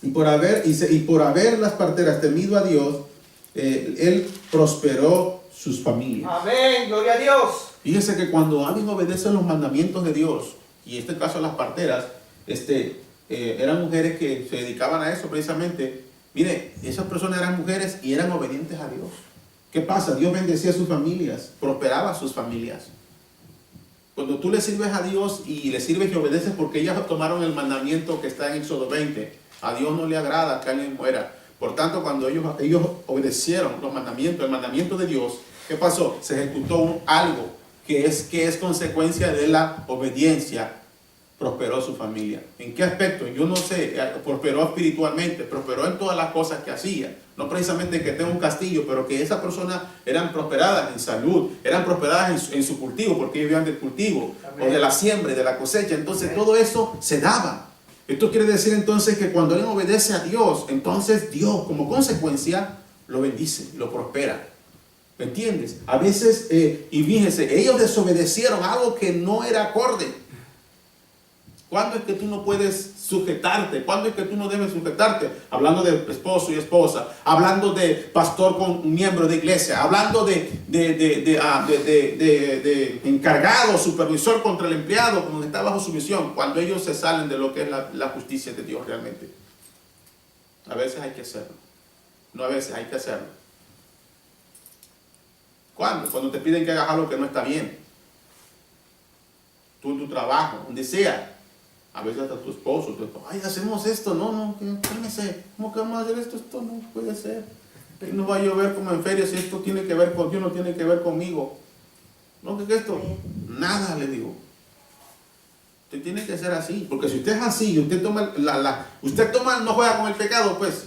Y por haber las parteras temido a Dios, Él prosperó sus familias. Amén, gloria a Dios. Fíjese que cuando alguien obedece los mandamientos de Dios, y en este caso las parteras, eran mujeres que se dedicaban a eso precisamente. Mire, esas personas eran mujeres y eran obedientes a Dios. ¿Qué pasa? Dios bendecía a sus familias, prosperaba a sus familias. Cuando tú le sirves a Dios y le sirves y obedeces, porque ellas tomaron el mandamiento que está en Éxodo 20, a Dios no le agrada que alguien muera. Por tanto, cuando ellos obedecieron los mandamientos, el mandamiento de Dios, ¿qué pasó? Se ejecutó algo que es consecuencia de la obediencia. Prosperó su familia. ¿En qué aspecto? Yo no sé. Prosperó espiritualmente, prosperó en todas las cosas que hacía. No precisamente que tenga un castillo, pero que esas personas eran prosperadas en salud, eran prosperadas en su cultivo, porque ellos vivían del cultivo, amén, o de la siembra, de la cosecha. Entonces, amén, todo eso se daba. Esto quiere decir entonces que cuando alguien obedece a Dios, entonces Dios como consecuencia lo bendice, lo prospera. ¿Me entiendes? A veces, y fíjense, ellos desobedecieron algo que no era acorde. ¿Cuándo es que tú no puedes sujetarte? ¿Cuándo es que tú no debes sujetarte? Hablando de esposo y esposa, hablando de pastor con miembro de iglesia, hablando de encargado, supervisor contra el empleado, como está bajo su misión, cuando ellos se salen de lo que es la justicia de Dios realmente. A veces hay que hacerlo. No a veces, hay que hacerlo. ¿Cuándo? Cuando te piden que hagas algo que no está bien. Tú en tu trabajo, donde sea. A veces hasta tu esposo, ay, hacemos esto, no, cálmese, ¿cómo que vamos a hacer esto? Esto no puede ser. Que no va a llover como en feria si esto tiene que ver con Dios, no tiene que ver conmigo. No, que esto, nada le digo. Usted tiene que ser así, porque si usted es así, usted toma no juega con el pecado, pues.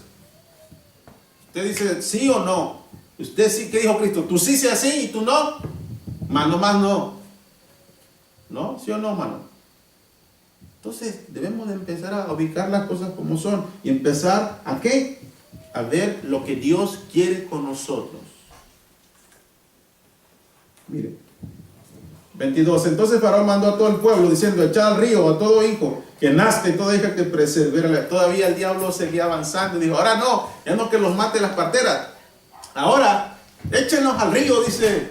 Usted dice sí o no. Usted sí, ¿qué dijo Cristo? Tú sí seas así y tú no. Más no. ¿No? ¿Sí o no, mano? Entonces debemos de empezar a ubicar las cosas como son y empezar ¿a qué? A ver lo que Dios quiere con nosotros. Mire, 22. Entonces Faraón mandó a todo el pueblo diciendo: echad al río a todo hijo que nazca y toda hija que persevera. Todavía el diablo seguía avanzando y dijo: ahora no, ya no que los mate las parteras, ahora échenlos al río, dice.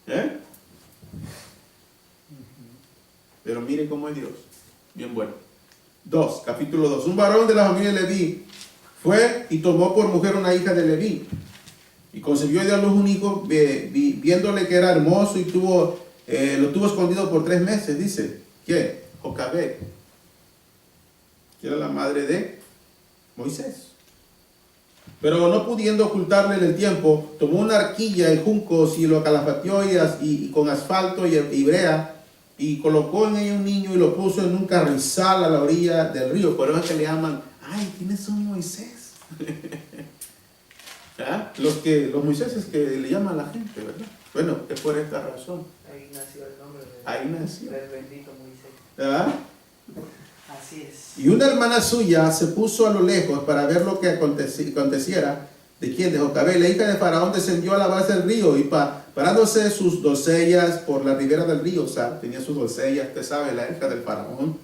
¿Eh? Pero mire cómo es Dios, bien bueno. Capítulo 2. Un varón de la familia de Leví fue y tomó por mujer una hija de Leví, y concibió y dio a luz un hijo, viéndole que era hermoso, y lo tuvo escondido por 3 meses, dice. ¿Quién? Jocabed, que era la madre de Moisés. Pero no pudiendo ocultarle en el tiempo, tomó una arquilla de juncos y lo calafateó y con asfalto y brea, y colocó en ella un niño y lo puso en un carrizal a la orilla del río. Por eso es que le llaman: ay, tienes un Moisés. ¿Ah? Los Moiséses que le llaman a la gente, ¿verdad? Bueno, es por esta razón. Ahí nació el nombre Ahí nació. del bendito Moisés. ¿Verdad? Así es. Y una hermana suya se puso a lo lejos para ver lo que aconteciera. ¿De quién? De Jocabed. La hija de Faraón descendió a la base del río y parándose sus doncellas por la ribera del río, o sea, tenía sus doncellas, usted sabe, la hija del Faraón.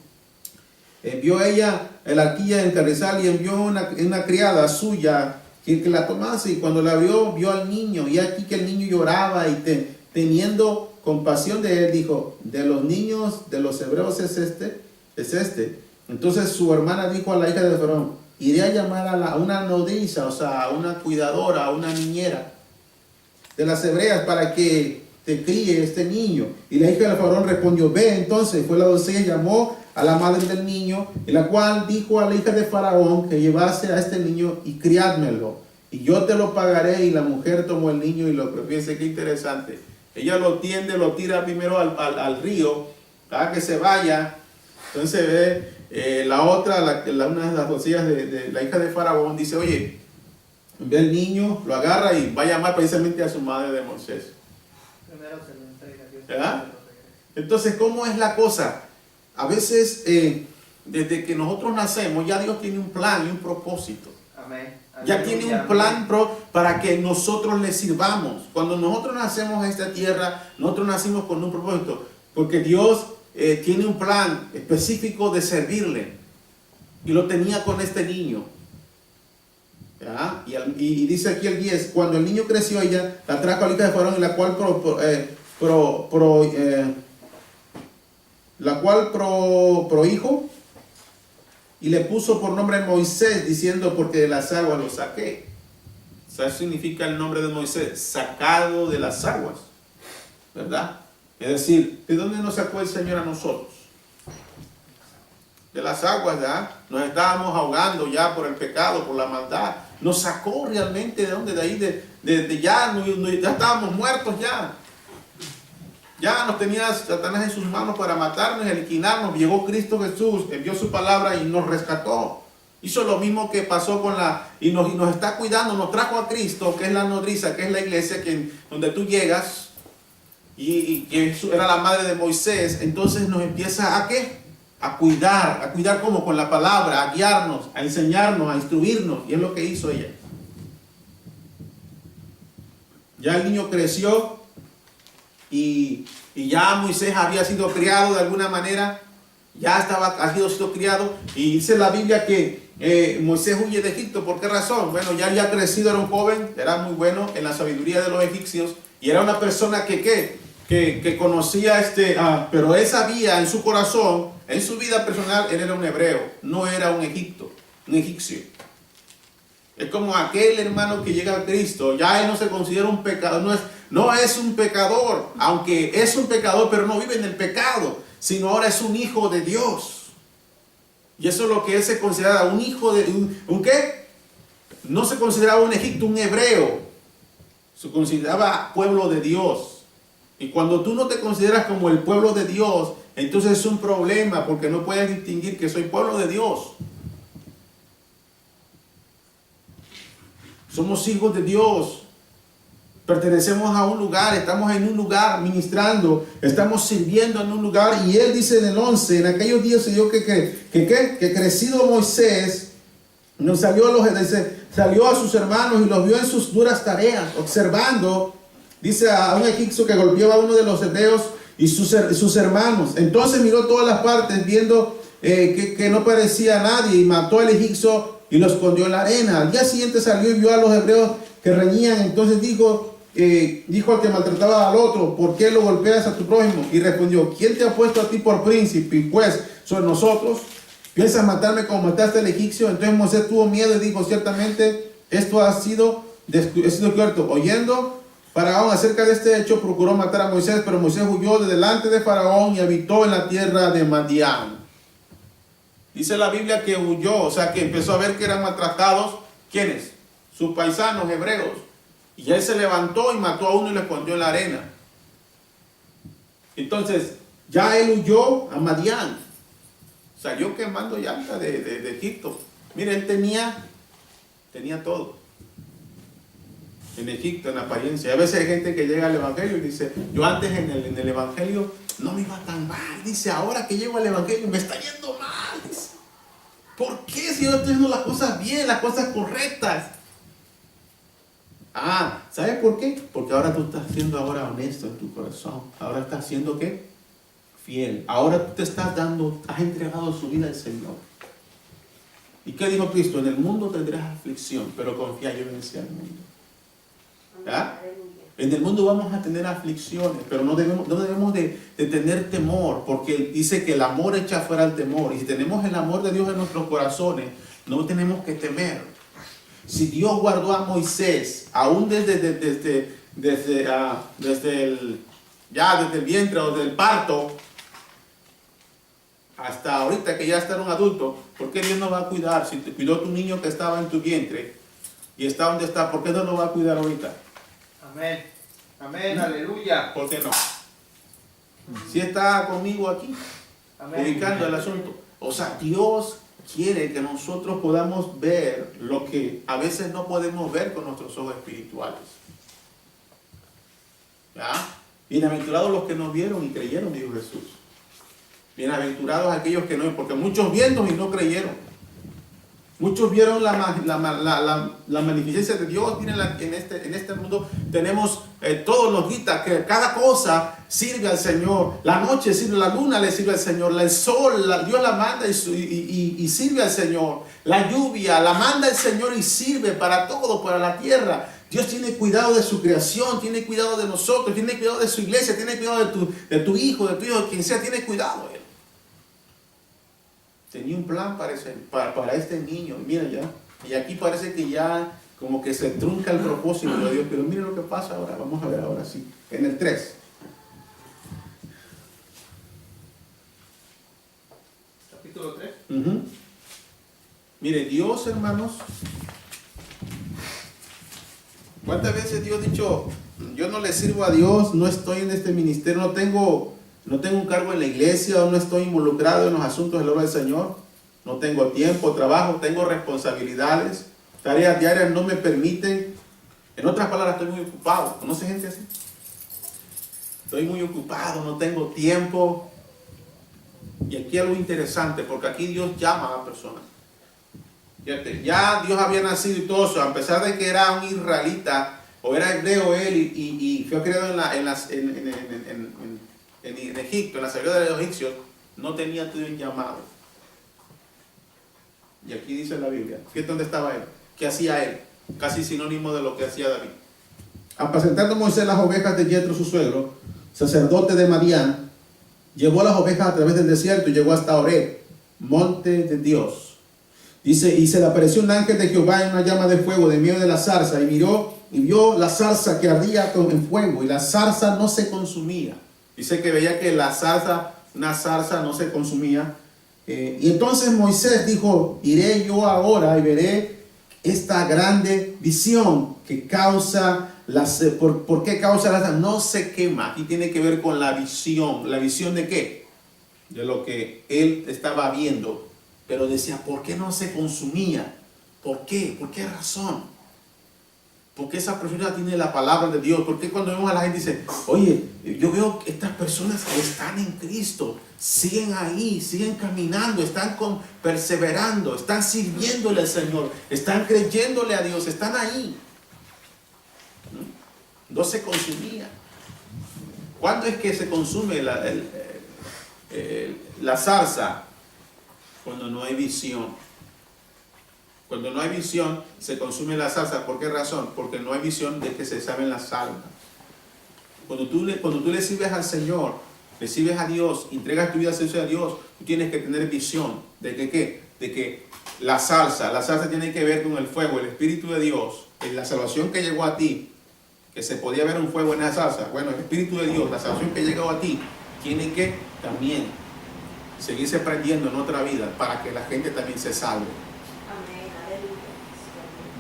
Envió ella el arquilla en carrizal y envió una criada suya que la tomase, y cuando la vio al niño, y aquí que el niño lloraba, y teniendo compasión de él, dijo: de los niños de los hebreos es este. Entonces su hermana dijo a la hija de Faraón: iré a llamar a una nodriza, o sea, a una cuidadora, a una niñera de las hebreas, para que te críe este niño. Y la hija de Faraón respondió: ve. Entonces fue la doncella y llamó a la madre del niño, y la cual dijo a la hija de Faraón que llevase a este niño y criádmelo, y yo te lo pagaré. Y la mujer tomó el niño y lo, fíjense qué interesante, ella lo tira primero al río para que se vaya. Entonces ve la otra, una de las doncellas de la hija de Faraón, dice: oye, ve el niño, lo agarra y va a llamar precisamente a su madre de Moisés. Primero se lo entrega a Dios. ¿Verdad? Entonces, ¿cómo es la cosa? A veces, desde que nosotros nacemos, ya Dios tiene un plan y un propósito. Amén. Ya tiene un plan para que nosotros le sirvamos. Cuando nosotros nacemos en esta tierra, nosotros nacimos con un propósito, porque Dios tiene un plan específico de servirle, y lo tenía con este niño. ¿Ya? Y dice aquí el 10: cuando el niño creció, ella la trajo a la hija de Faraón, la cual prohijo, y le puso por nombre Moisés, diciendo: porque de las aguas lo saqué. O sea, eso significa el nombre de Moisés, sacado de las aguas, ¿verdad? Es decir, ¿de dónde nos sacó el Señor a nosotros? De las aguas, ¿ya? Nos estábamos ahogando ya por el pecado, por la maldad. Nos sacó realmente de dónde, de ahí, ya estábamos muertos ya. Ya nos tenía Satanás en sus manos para matarnos y aniquilarnos. Llegó Cristo Jesús, envió su palabra y nos rescató. Hizo lo mismo que pasó y nos está cuidando, nos trajo a Cristo, que es la nodriza, que es la iglesia, donde tú llegas, y que era la madre de Moisés. Entonces nos empieza ¿a qué? A cuidar como con la palabra, a guiarnos, a enseñarnos, a instruirnos, y es lo que hizo ella. Ya el niño creció, y ya Moisés había sido criado de alguna manera, había sido criado, y dice la Biblia que Moisés huye de Egipto. ¿Por qué razón? Bueno, ya había crecido, era un joven, era muy bueno en la sabiduría de los egipcios, y era una persona que conocía pero él sabía en su corazón, en su vida personal, él era un hebreo, no era un egipcio. Es como aquel hermano que llega a Cristo, ya él no se considera un pecador, no es un pecador, aunque es un pecador, pero no vive en el pecado, sino ahora es un hijo de Dios. Y eso es lo que él se considera, un hijo de... ¿Un qué? No se consideraba un egipcio, un hebreo. Se consideraba pueblo de Dios. Y cuando tú no te consideras como el pueblo de Dios, entonces es un problema, porque no puedes distinguir que soy pueblo de Dios. Somos hijos de Dios. Pertenecemos a un lugar, estamos en un lugar ministrando, estamos sirviendo en un lugar. Y él dice en el 11, en aquellos días se dio que crecido Moisés, salió a sus hermanos y los vio en sus duras tareas, observando, dice, a un egipcio que golpeaba a uno de los hebreos y sus hermanos. Entonces miró todas las partes, viendo que no parecía a nadie, y mató al egipcio y lo escondió en la arena. Al día siguiente salió y vio a los hebreos que reñían. Entonces dijo al que maltrataba al otro: ¿por qué lo golpeas a tu prójimo? Y respondió: ¿quién te ha puesto a ti por príncipe? Y pues, ¿son nosotros? ¿Piensas matarme como mataste al egipcio? Entonces Moisés tuvo miedo y dijo: ciertamente esto ha sido cierto. Oyendo Faraón acerca de este hecho, procuró matar a Moisés, pero Moisés huyó de delante de Faraón y habitó en la tierra de Madián. Dice la Biblia que huyó, o sea que empezó a ver que eran maltratados. ¿Quiénes? Sus paisanos hebreos. Y él se levantó y mató a uno y lo escondió en la arena. Entonces, ya él huyó a Madián. Salió quemando llanta de Egipto. Mire, él tenía todo. En Egipto, en apariencia. A veces hay gente que llega al evangelio y dice: yo antes en el evangelio no me iba tan mal. Dice: ahora que llego al evangelio me está yendo mal. Dice: ¿por qué si yo estoy haciendo las cosas bien, las cosas correctas? ¿Sabes por qué? Porque ahora tú estás siendo honesto en tu corazón. Ahora estás siendo ¿qué? Fiel. Ahora tú te estás has entregado su vida al Señor. ¿Y qué dijo Cristo? En el mundo tendrás aflicción, pero confía, yo vencí al mundo. ¿Ah? En el mundo vamos a tener aflicciones, pero no debemos de tener temor, porque dice que el amor echa fuera el temor. Y si tenemos el amor de Dios en nuestros corazones, no tenemos que temer. Si Dios guardó a Moisés, aún desde el vientre o del parto, hasta ahorita que ya está un adulto, ¿por qué Dios no va a cuidar? Si te cuidó tu niño que estaba en tu vientre y está donde está, ¿por qué no lo va a cuidar ahorita? Amén. Amén, aleluya. ¿Por qué no? Si está conmigo aquí, Amén. ubicando el asunto. O sea, Dios quiere que nosotros podamos ver lo que a veces no podemos ver con nuestros ojos espirituales. ¿Ya? Bienaventurados los que no vieron y creyeron, dijo Jesús. Bienaventurados aquellos que no, porque muchos vieron y no creyeron. Muchos vieron la magnificencia de Dios. Miren, en este mundo tenemos todos los guitas, que cada cosa sirve al Señor. La noche sirve, la luna le sirve al Señor. El sol, Dios la manda y sirve al Señor. La lluvia la manda el Señor y sirve para todo, para la tierra. Dios tiene cuidado de su creación, tiene cuidado de nosotros, tiene cuidado de su iglesia, tiene cuidado de tu hijo, de quien sea, tiene cuidado Él. Tenía un plan para este niño. Mira ya. Y aquí parece que ya como que se trunca el propósito de Dios. Pero mire lo que pasa ahora. Vamos a ver ahora sí. En el 3. Capítulo 3. Mire, Dios, hermanos. ¿Cuántas veces Dios ha dicho: yo no le sirvo a Dios, no estoy en este ministerio, no tengo un cargo en la iglesia, o no estoy involucrado en los asuntos de la obra del Señor, no tengo tiempo, trabajo, tengo responsabilidades, tareas diarias no me permiten? En otras palabras, estoy muy ocupado. ¿Conoce gente así? Estoy muy ocupado, no tengo tiempo. Y aquí algo interesante, porque aquí Dios llama a la persona. Fíjate, ya Dios había nacido y todo eso, a pesar de que era un israelita, o era hebreo él y fue criado en Egipto, en la salida de los egipcios, no tenía todo el llamado. Y aquí dice la Biblia, ¿qué dónde estaba él? ¿Qué hacía él? Casi sinónimo de lo que hacía David. Apacentando Moisés las ovejas de Yetro su suegro, sacerdote de Madián, llevó las ovejas a través del desierto y llegó hasta Horeb, monte de Dios. Dice, y se le apareció un ángel de Jehová en una llama de fuego de medio de la zarza, y miró y vio la zarza que ardía en fuego, y la zarza no se consumía. Dice que veía que la zarza, una zarza no se consumía. Y entonces Moisés dijo, iré yo ahora y veré esta grande visión que causa ¿por qué causa la zarza? No se quema. Aquí tiene que ver con la visión. ¿La visión de qué? De lo que él estaba viendo. Pero decía, ¿por qué no se consumía? ¿Por qué? ¿Por qué razón? Porque esa persona tiene la palabra de Dios. Porque cuando vemos a la gente dice, oye, yo veo que estas personas que están en Cristo, siguen ahí, siguen caminando, están perseverando, están sirviéndole al Señor, están creyéndole a Dios, están ahí. No se consumía. ¿Cuándo es que se consume la zarza? Cuando no hay visión. Cuando no hay visión, se consume la zarza. ¿Por qué razón? Porque no hay visión de que se saben las almas. Cuando tú le sirves al Señor, le sirves a Dios, entregas tu vida a Dios, tú tienes que tener visión. ¿De que qué? De que la zarza tiene que ver con el fuego, el Espíritu de Dios, en la salvación que llegó a ti, que se podía ver un fuego en esa zarza. Bueno, el Espíritu de Dios, la salvación que llegó a ti, tiene que también seguirse prendiendo en otra vida para que la gente también se salve. Amén, aleluya.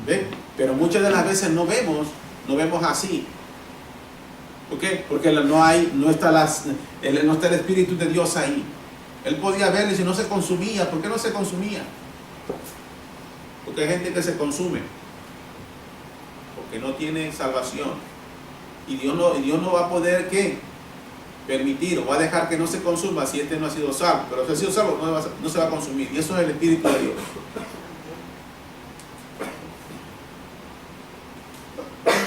¿Ve? Pero muchas de las veces no vemos así. ¿Por qué? Porque no está el Espíritu de Dios ahí. Él podía verlo y si no se consumía. ¿Por qué no se consumía? Porque hay gente que se consume porque no tiene salvación. Y Dios no va a poder, ¿qué? Permitir o va a dejar que no se consuma si este no ha sido salvo. Pero si ha sido salvo no se va a consumir. Y eso es el Espíritu de Dios.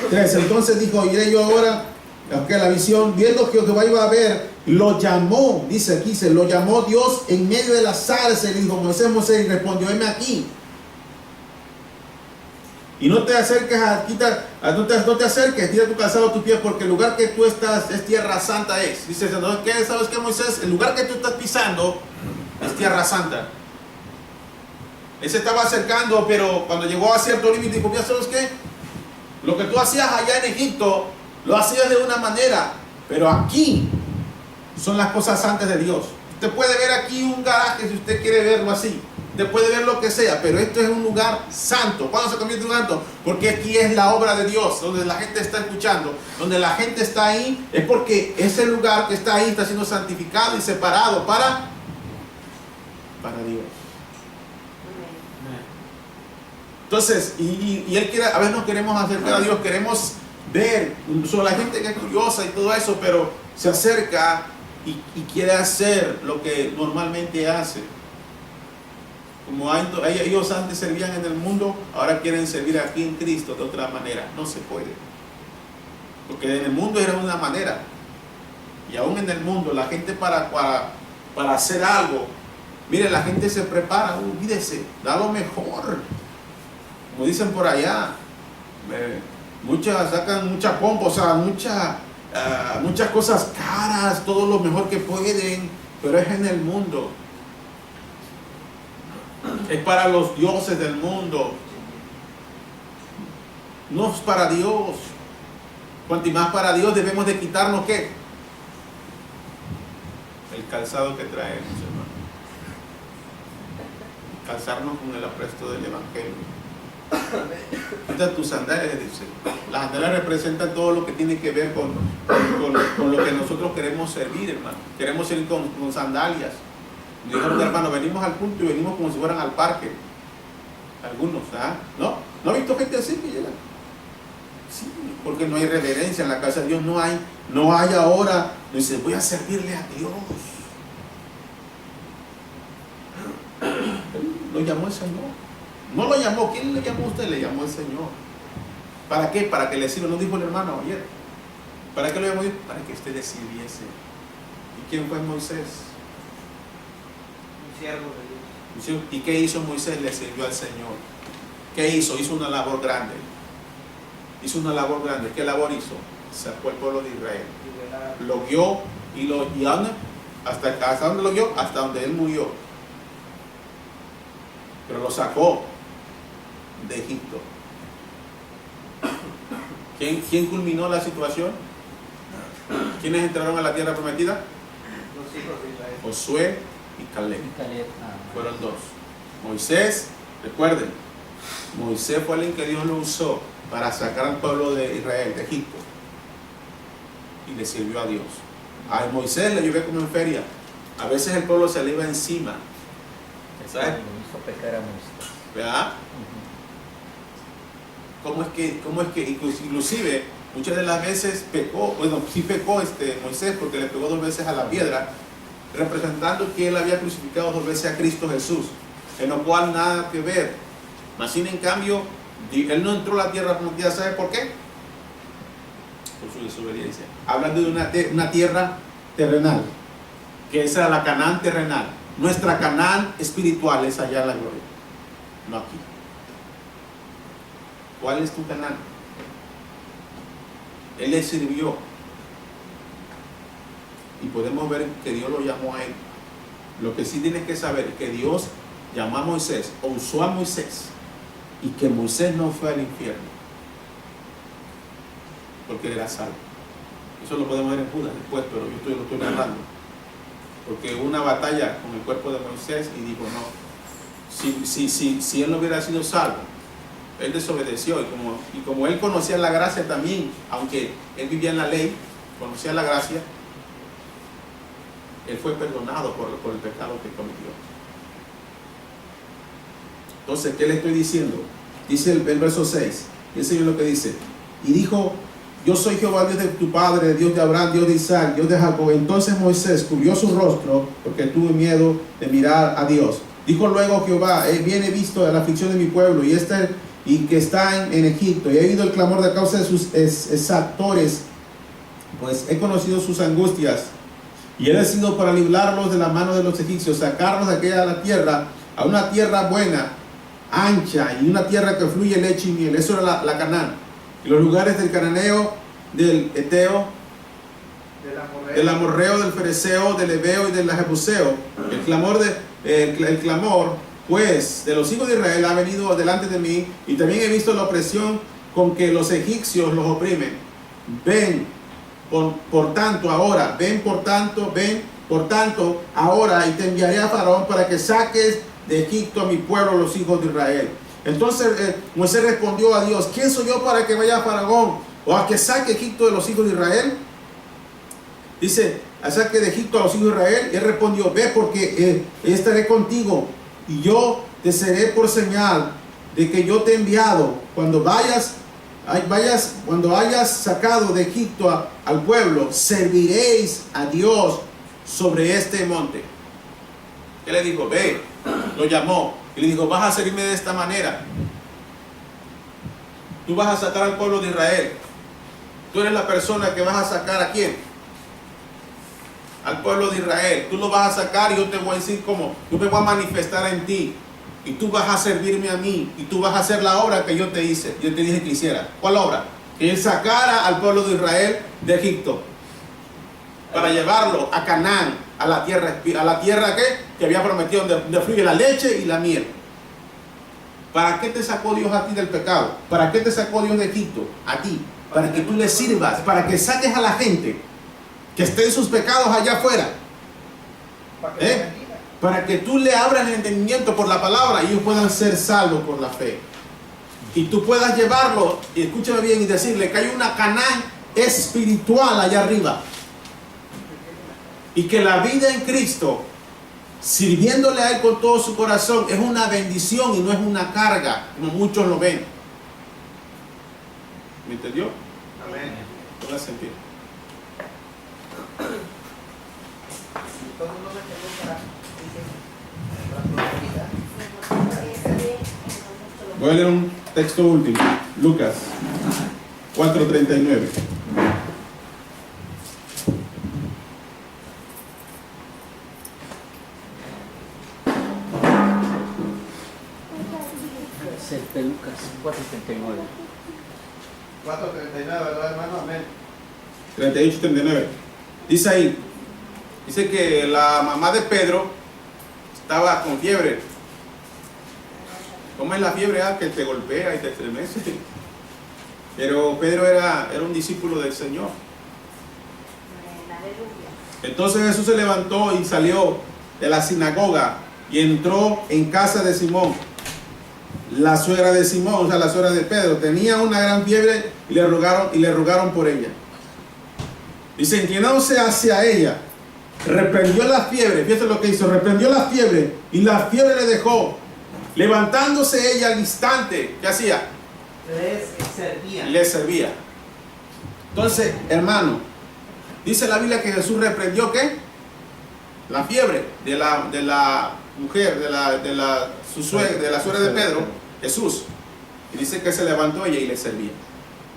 3. Entonces dijo, iré yo ahora, aunque la visión, viendo que Jehová iba a ver, lo llamó, dice aquí, lo llamó Dios en medio de la zarza y dijo, Moisés, y respondió, heme aquí. Y no te acerques no te acerques, tira tu calzado a tus pies, porque el lugar que tú estás es tierra santa es. Dice, ¿sabes qué, Moisés? El lugar que tú estás pisando es tierra santa. Él se estaba acercando, pero cuando llegó a cierto límite, dijo, mira, ¿sabes qué? Lo que tú hacías allá en Egipto, lo hacías de una manera, pero aquí son las cosas santas de Dios. Usted puede ver aquí un garaje si usted quiere verlo así. Usted puede ver lo que sea, pero esto es un lugar santo. ¿Cuándo se convierte en un santo? Porque aquí es la obra de Dios, donde la gente está escuchando, donde la gente está ahí, es porque ese lugar que está ahí está siendo santificado y separado para Dios. Entonces, y Él quiere, a veces nos queremos acercar a Dios, queremos ver, sobre la gente que es curiosa y todo eso, pero se acerca y quiere hacer lo que normalmente hace. Como ellos antes servían en el mundo, ahora quieren servir aquí en Cristo de otra manera. No se puede. Porque en el mundo era una manera. Y aún en el mundo, la gente para hacer algo, mire, la gente se prepara, olvídese, da lo mejor. Como dicen por allá, sacan mucha pompa, o sea, muchas cosas caras, todo lo mejor que pueden, pero es en el mundo. Es para los dioses del mundo. No es para Dios. Cuanto más para Dios debemos de quitarnos ¿qué? El calzado que traemos, hermano. Calzarnos con el apresto del Evangelio. Quita tus sandalias, dice. Las sandalias representan todo lo que tiene que ver con lo que nosotros queremos servir, hermano. Queremos ir con sandalias. Dijeron, hermano, venimos al culto y venimos como si fueran al parque. Algunos, ¿ah? ¿No ha visto gente así que llega? Sí, porque no hay reverencia en la casa de Dios. No hay ahora. Dice, voy a servirle a Dios. Lo llamó el Señor. No lo llamó. ¿Quién le llamó a usted? Le llamó el Señor. ¿Para qué? Para que le sirva, nos dijo el hermano ayer. ¿Para qué lo habíamos dicho? Para que usted le sirviese. ¿Y quién fue Moisés? Un siervo de Dios. ¿Y qué hizo Moisés? Le sirvió al Señor. ¿Qué hizo? Hizo una labor grande. Hizo una labor grande. ¿Qué labor hizo? Sacó al pueblo de Israel. Liberar. Lo guió y ¿a dónde? ¿Hasta dónde lo guió? Hasta donde él murió. Pero lo sacó de Egipto. ¿Quién culminó la situación? ¿Quiénes entraron a la tierra prometida? Los hijos de Israel. Josué y Caleb. Y Caleb, Fueron dos. Moisés, recuerden, Moisés fue el que Dios lo usó para sacar al pueblo de Israel de Egipto. Y le sirvió a Dios. A Moisés le llevé como en feria. A veces el pueblo se le iba encima. ¿Sabes? Lo hizo pecar a Moisés. ¿Verdad? ¿Cómo es que inclusive muchas de las veces pecó, bueno, sí pecó Moisés porque le pegó 2 veces a la piedra, representando que él había crucificado 2 veces a Cristo Jesús, en lo cual nada que ver. Mas sin en cambio, él no entró a la tierra prometida, ¿sabe por qué? Por su desobediencia. Hablando de una tierra terrenal, que esa era la Canaán terrenal. Nuestra Canaán espiritual es allá en la gloria, no aquí. ¿Cuál es tu Canaán? Él le sirvió. Y podemos ver que Dios lo llamó a él. Lo que sí tienes que saber es que Dios llamó a Moisés, o usó a Moisés, y que Moisés no fue al infierno, porque él era salvo. Eso lo podemos ver en Judas después, pero yo lo estoy narrando. Porque hubo una batalla con el cuerpo de Moisés y dijo, no, si él no hubiera sido salvo, él desobedeció, y como él conocía la gracia también, aunque él vivía en la ley, conocía la gracia, él fue perdonado por el pecado que cometió. Entonces, ¿qué le estoy diciendo? Dice el verso 6, y el Señor lo que dice, y dijo, yo soy Jehová, Dios de tu padre, Dios de Abraham, Dios de Isaac, Dios de Jacob. Entonces Moisés cubrió su rostro porque tuvo miedo de mirar a Dios. Dijo luego Jehová, bien he visto la aflicción de mi pueblo y que está en Egipto, y he oído el clamor de causa de sus exactores, pues he conocido sus angustias, y he decidido para librarlos de la mano de los egipcios, sacarlos de aquella tierra, a una tierra buena, ancha, y una tierra que fluye leche y miel. Eso era la Canaán. Y los lugares del cananeo, del eteo, del amorreo, del fereceo, del ebeo y del jebuseo. El clamor pues de los hijos de Israel ha venido delante de mí, y también he visto la opresión con que los egipcios los oprimen. Ven por tanto ahora, ahora, y te enviaré a Faraón para que saques de Egipto a mi pueblo, los hijos de Israel. Entonces Moisés respondió a Dios, ¿quién soy yo para que vaya a Faraón o a que saque Egipto de los hijos de Israel? Dice, a saque de Egipto a los hijos de Israel. Y él respondió, ve, porque estaré contigo, y yo te seré por señal de que yo te he enviado. Cuando hayas sacado de Egipto al pueblo, serviréis a Dios sobre este monte. Él le dijo, ve, lo llamó y le dijo, vas a servirme de esta manera. Tú vas a sacar al pueblo de Israel. Tú eres la persona que vas a sacar ¿a quién? Al pueblo de Israel. Tú lo vas a sacar, y yo te voy a decir cómo. Yo me voy a manifestar en ti, y tú vas a servirme a mí, y tú vas a hacer la obra que yo te dije que hiciera. ¿Cuál obra? Que él sacara al pueblo de Israel de Egipto para llevarlo a Canaán, a la tierra que había prometido, donde fluye la leche y la miel. ¿Para qué te sacó Dios a ti del pecado? ¿Para qué te sacó Dios de Egipto? A ti, para que tú le sirvas, para que saques a la gente que esté en sus pecados allá afuera, para que tú le abras el entendimiento por la palabra y ellos puedan ser salvos por la fe, y tú puedas llevarlo, y escúchame bien, y decirle que hay una Canaán espiritual allá arriba, y que la vida en Cristo, sirviéndole a Él con todo su corazón, es una bendición y no es una carga, como muchos lo ven. ¿Me entendió? Amén. Póngase en pie. Todo el mundo me preguntará, Voy a leer un texto último, Lucas 4:39. Ser Lucas 4:39. 4:39, ¿verdad, hermano? Amén. 38:39. Dice ahí, dice que la mamá de Pedro estaba con fiebre. ¿Cómo es la fiebre? Que te golpea y te estremece. Pero Pedro era un discípulo del Señor. Amén. Aleluya. Entonces Jesús se levantó y salió de la sinagoga y entró en casa de Simón. La suegra de Simón, o sea, la suegra de Pedro, tenía una gran fiebre y le rogaron por ella. Dice, inclinándose hacia ella, reprendió la fiebre. Fíjate lo que hizo, reprendió la fiebre y la fiebre le dejó. Levantándose ella al instante, ¿qué hacía? Le servía. Entonces, hermano, dice la Biblia que Jesús reprendió ¿qué? La fiebre de la mujer, de la suegra de Pedro, Jesús. Y dice que se levantó ella y le servía.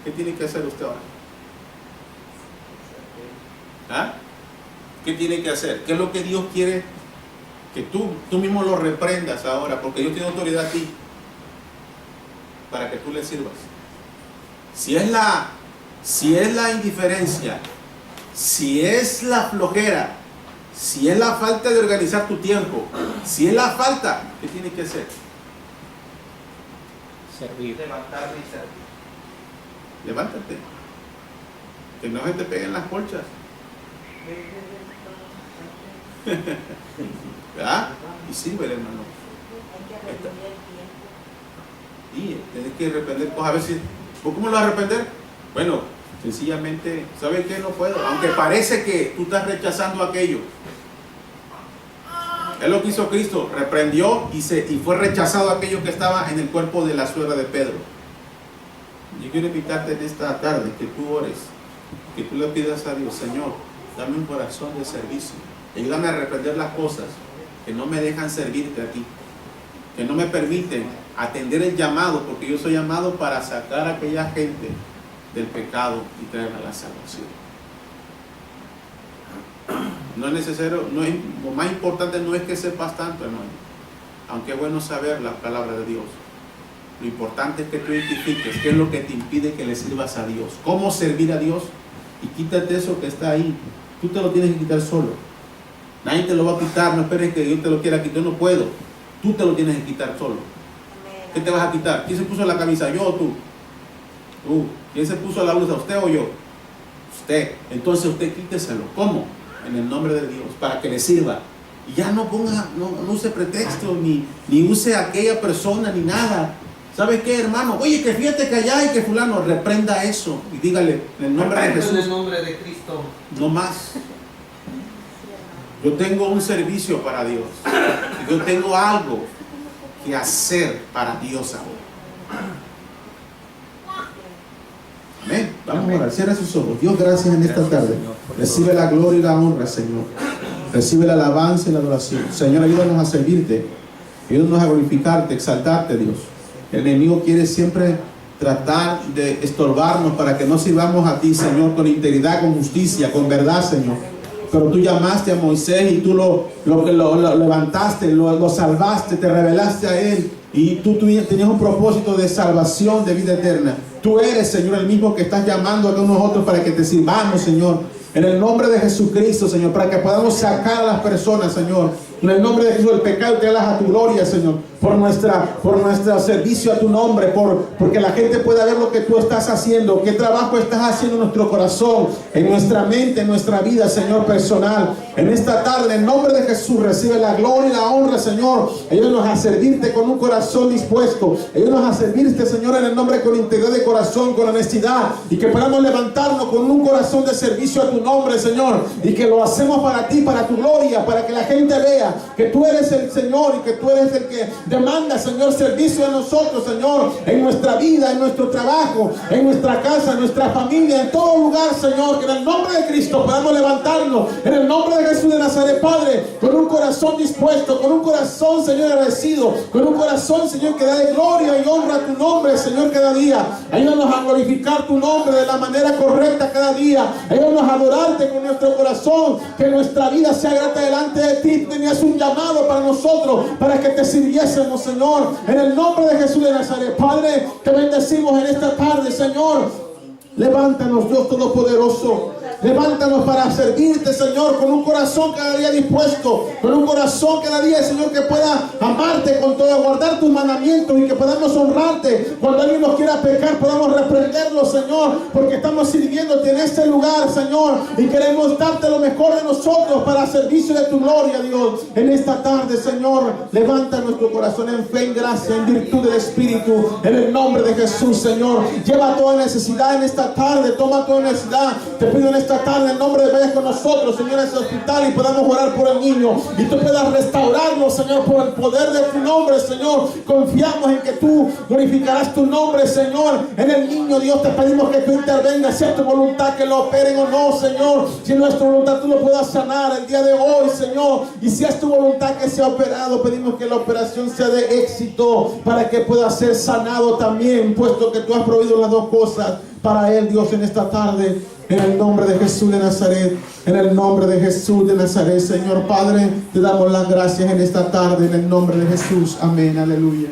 ¿Qué tiene que hacer usted ahora? ¿Ah? ¿Qué tiene que hacer? ¿Qué es lo que Dios quiere? Que tú mismo lo reprendas ahora, porque Dios tiene autoridad a ti para que tú le sirvas. Si es la indiferencia, si es la flojera, si es la falta de organizar tu tiempo, si es la falta, ¿qué tienes que hacer? Servir. Levantarme y servir. Levántate. Que no se te peguen las colchas. ¿Verdad? Y sirve, hermano. Hay que arrepentir el tiempo. Y tienes que arrepender cosas. A ver si, ¿cómo lo vas a arrepender? Bueno, sencillamente, ¿sabes qué? No puedo. Aunque parece que tú estás rechazando aquello. Es lo que hizo Cristo. Reprendió y fue rechazado aquello que estaba en el cuerpo de la suegra de Pedro. Yo quiero invitarte en esta tarde que tú ores, que tú le pidas a Dios, Señor, dame un corazón de servicio. Ayúdame a reprender las cosas que no me dejan servirte a ti, que no me permiten atender el llamado, porque yo soy llamado para sacar a aquella gente del pecado y traerla a la salvación. No es necesario, lo más importante no es que sepas tanto, hermano, aunque es bueno saber la palabra de Dios. Lo importante es que tú identifiques qué es lo que te impide que le sirvas a Dios, cómo servir a Dios, y quítate eso que está ahí. Tú te lo tienes que quitar solo. Nadie te lo va a quitar, no esperes que Dios te lo quiera quitar, no puedo. Tú te lo tienes que quitar solo. Amén. ¿Qué te vas a quitar? ¿Quién se puso la camisa? ¿Yo o tú? Tú. ¿Quién se puso la blusa? ¿Usted o yo? Usted. Entonces usted quíteselo. ¿Cómo? En el nombre de Dios, para que le sirva. Y ya no use pretexto, ni use a aquella persona, ni nada. ¿Sabes qué, hermano? Oye, que fíjate que allá y que fulano, reprenda eso. Y dígale, en el nombre de Jesús. En el nombre de Cristo. No más. Yo tengo un servicio para Dios. Yo tengo algo que hacer para Dios ahora. Amén. Vamos a orar. Cierra sus ojos. Dios, gracias en esta tarde. Recibe la gloria y la honra, Señor. Recibe la alabanza y la adoración. Señor, ayúdanos a servirte. Ayúdanos a glorificarte, exaltarte, Dios. El enemigo quiere siempre tratar de estorbarnos para que no sirvamos a ti, Señor, con integridad, con justicia, con verdad, Señor. Pero tú llamaste a Moisés y tú lo levantaste, lo salvaste, te revelaste a él. Y tú tenías un propósito de salvación, de vida eterna. Tú eres, Señor, el mismo que estás llamando a nosotros para que te sirvamos, Señor. En el nombre de Jesucristo, Señor, para que podamos sacar a las personas, Señor. En el nombre de Jesús, el pecado, traerlas a tu gloria, Señor. Por nuestro servicio a tu nombre, porque la gente pueda ver lo que tú estás haciendo, qué trabajo estás haciendo en nuestro corazón, en nuestra mente, en nuestra vida, Señor, personal. En esta tarde, en el nombre de Jesús, recibe la gloria y la honra, Señor. Ayúdanos a servirte con un corazón dispuesto. Ayúdanos a servirte, Señor, en el nombre, con integridad de corazón, con honestidad, y que podamos levantarnos con un corazón de servicio a tu nombre, Señor, y que lo hacemos para ti, para tu gloria, para que la gente vea que tú eres el Señor y que tú eres el que demanda, Señor, servicio de nosotros, Señor, en nuestra vida, en nuestro trabajo, en nuestra casa, en nuestra familia, en todo lugar, Señor, que en el nombre de Cristo podamos levantarnos, en el nombre de Jesús de Nazaret, Padre, con un corazón dispuesto, con un corazón, Señor, agradecido, con un corazón, Señor, que da de gloria y honra a tu nombre, Señor, cada día. Ayúdanos a glorificar tu nombre de la manera correcta cada día. Ayúdanos a adorarte con nuestro corazón, que nuestra vida sea grata delante de ti. Tú tenías un llamado para nosotros, para que te sirviésemos, Señor, en el nombre de Jesús de Nazaret. Padre, te bendecimos en esta tarde, Señor. Levántanos, Dios Todopoderoso. Levántanos para servirte, Señor, con un corazón cada día dispuesto, con un corazón cada día, Señor, que pueda amarte con todo, guardar tus mandamientos y que podamos honrarte. Cuando alguien nos quiera pecar, podamos reprenderlo, Señor, porque estamos sirviéndote en este lugar, Señor, y queremos darte lo mejor de nosotros para servicio de tu gloria, Dios. En esta tarde, Señor, levanta nuestro corazón en fe, en gracia, en virtud del Espíritu, en el nombre de Jesús, Señor. Lleva toda necesidad en esta tarde, toma toda necesidad. Te pido en esta tarde, en el nombre de vayas con nosotros, Señor, a ese hospital y podamos orar por el niño y tú puedas restaurarlo, Señor, por el poder de tu nombre, Señor. Confiamos en que tú glorificarás tu nombre, Señor, en el niño. Dios, te pedimos que tú intervengas, sea tu voluntad que lo operen o no, Señor. Si es nuestra voluntad, tú lo puedas sanar el día de hoy, Señor, y si es tu voluntad que sea operado, pedimos que la operación sea de éxito para que pueda ser sanado también, puesto que tú has prohibido las dos cosas para él, Dios, en esta tarde. En el nombre de Jesús de Nazaret, en el nombre de Jesús de Nazaret, Señor Padre, te damos las gracias en esta tarde, en el nombre de Jesús. Amén, aleluya.